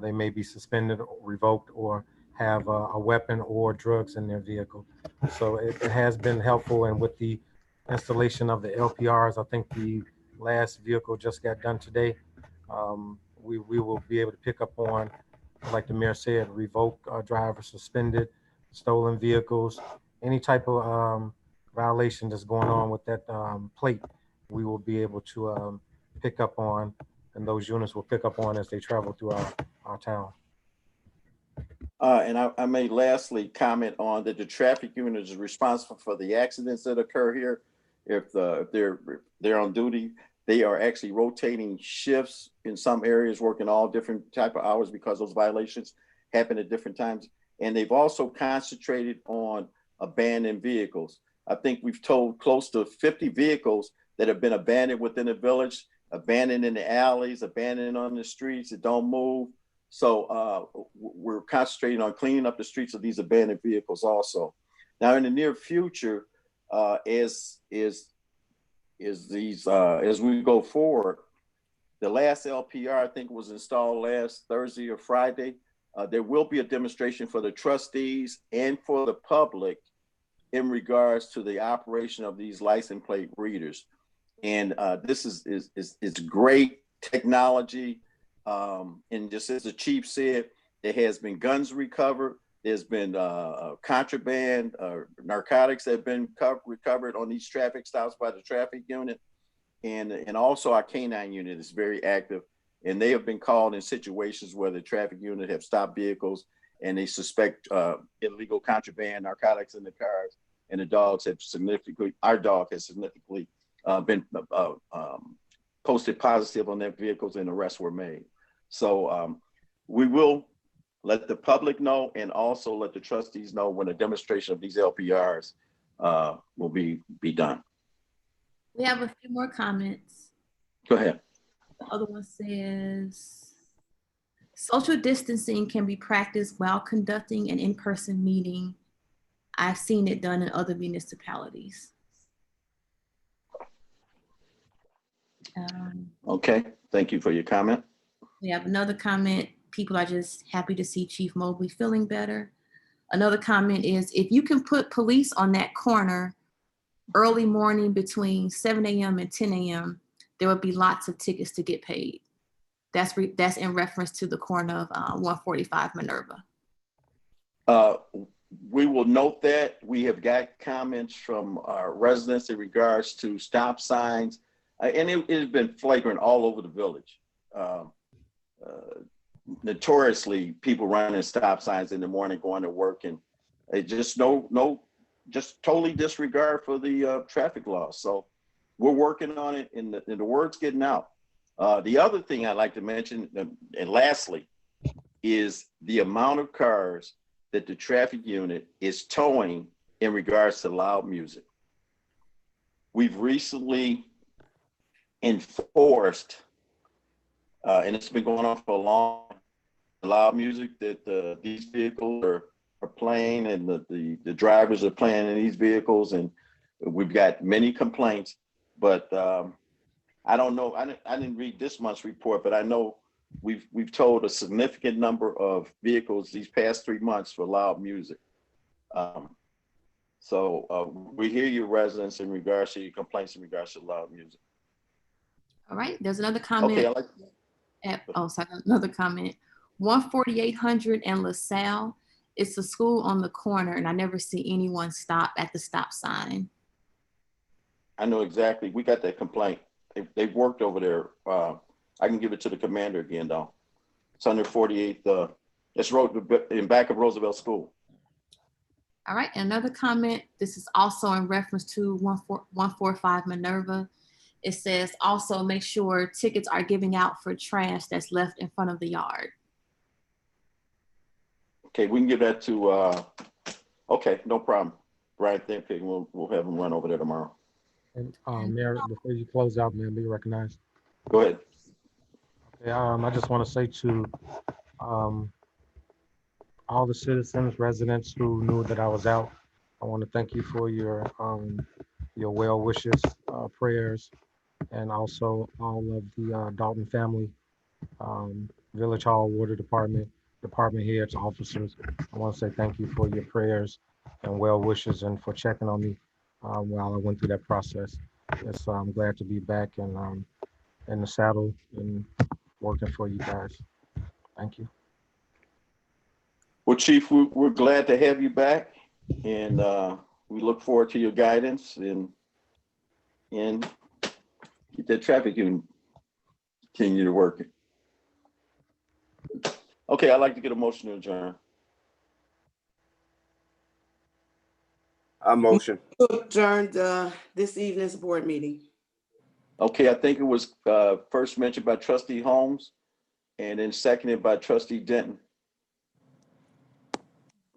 They may be suspended, or revoked, or have a weapon or drugs in their vehicle. So it has been helpful. And with the installation of the LPRs, I think the last vehicle just got done today. We will be able to pick up on, like the mayor said, revoke drivers, suspended, stolen vehicles, any type of violation that's going on with that plate, we will be able to pick up on, and those units will pick up on as they travel through our town. And I may lastly comment on that the traffic unit is responsible for the accidents that occur here. If they're on duty, they are actually rotating shifts in some areas, working all different type of hours because those violations happen at different times. And they've also concentrated on abandoned vehicles. I think we've told close to 50 vehicles that have been abandoned within the village, abandoned in the alleys, abandoned on the streets that don't move. So we're concentrating on cleaning up the streets of these abandoned vehicles also. Now, in the near future, as we go forward, the last LPR I think was installed last Thursday or Friday. There will be a demonstration for the trustees and for the public in regards to the operation of these license plate readers. And this is great technology. And just as the chief said, there has been guns recovered. There's been contraband, narcotics that have been recovered on these traffic stops by the traffic unit. And also our canine unit is very active. And they have been called in situations where the traffic unit have stopped vehicles and they suspect illegal contraband, narcotics in the cars. And the dogs have our dog has significantly been posted positive on their vehicles and arrests were made. So we will let the public know and also let the trustees know when a demonstration of these LPRs will be done. We have a few more comments. Go ahead. The other one says, social distancing can be practiced while conducting an in-person meeting. I've seen it done in other municipalities. Okay, thank you for your comment. We have another comment. People are just happy to see Chief Mobley feeling better. Another comment is, if you can put police on that corner early morning between 7 a.m. and 10 a.m., there would be lots of tickets to get paid. That's in reference to the corner of 145 Minerva. We will note that. We have got comments from our residents in regards to stop signs, and it has been flagrant all over the village. notoriously people running stop signs in the morning going to work, and it just just totally disregard for the traffic laws. So we're working on it, and the word's getting out. The other thing I'd like to mention, and lastly, is the amount of cars that the traffic unit is towing in regards to loud music. We've recently enforced, and it's been going on for a long time, loud music that these vehicles are playing, and the drivers are playing in these vehicles, and we've got many complaints. But I don't know. I didn't read this month's report, but I know we've towed a significant number of vehicles these past 3 months for loud music. So we hear your residents in regards to your complaints in regards to loud music. All right, there's another comment. Okay, Another comment. 14800 and LaSalle. It's a school on the corner, and I never see anyone stop at the stop sign. I know exactly. We got that complaint. They've worked over there. I can give it to the commander again, though. It's under 48th. It's in back of Roosevelt School. All right, another comment. This is also in reference to 145 Minerva. It says also make sure tickets are giving out for trash that's left in front of the yard. Okay, we can give that to, okay, no problem. Right there, we'll have them run over there tomorrow. And Mayor, before you close out, may I be recognized? Go ahead. Okay, I just want to say to all the citizens, residents who knew that I was out, I want to thank you for your well wishes, prayers, and also all of the Dalton family, Village Hall, Water Department, department heads, officers. I want to say thank you for your prayers and well wishes and for checking on me while I went through that process. Yes, I'm glad to be back and in the saddle and working for you guys. Thank you. Well, Chief, we're glad to have you back, and we look forward to your guidance and keep that traffic unit continue to work. Okay, I'd like to get a motion to adjourn. I motion. Adjourned this evening's board meeting. Okay, I think it was first mentioned by Trustee Holmes and then seconded by Trustee Denton.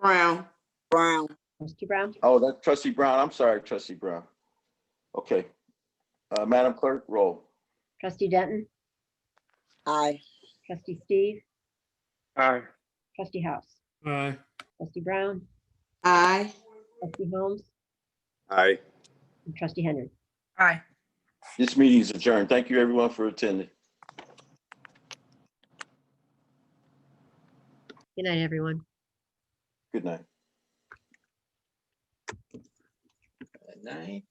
Brown. Trustee Brown? Oh, that's Trustee Brown. I'm sorry, Trustee Brown. Okay. Madam Clerk, roll. Trustee Denton? Aye. Trustee Steve? Aye. Trustee House? Aye. Trustee Brown? Aye. Trustee Holmes? Aye. And Trustee Henry? Aye. This meeting is adjourned. Thank you, everyone, for attending. Good night, everyone. Good night. Good night.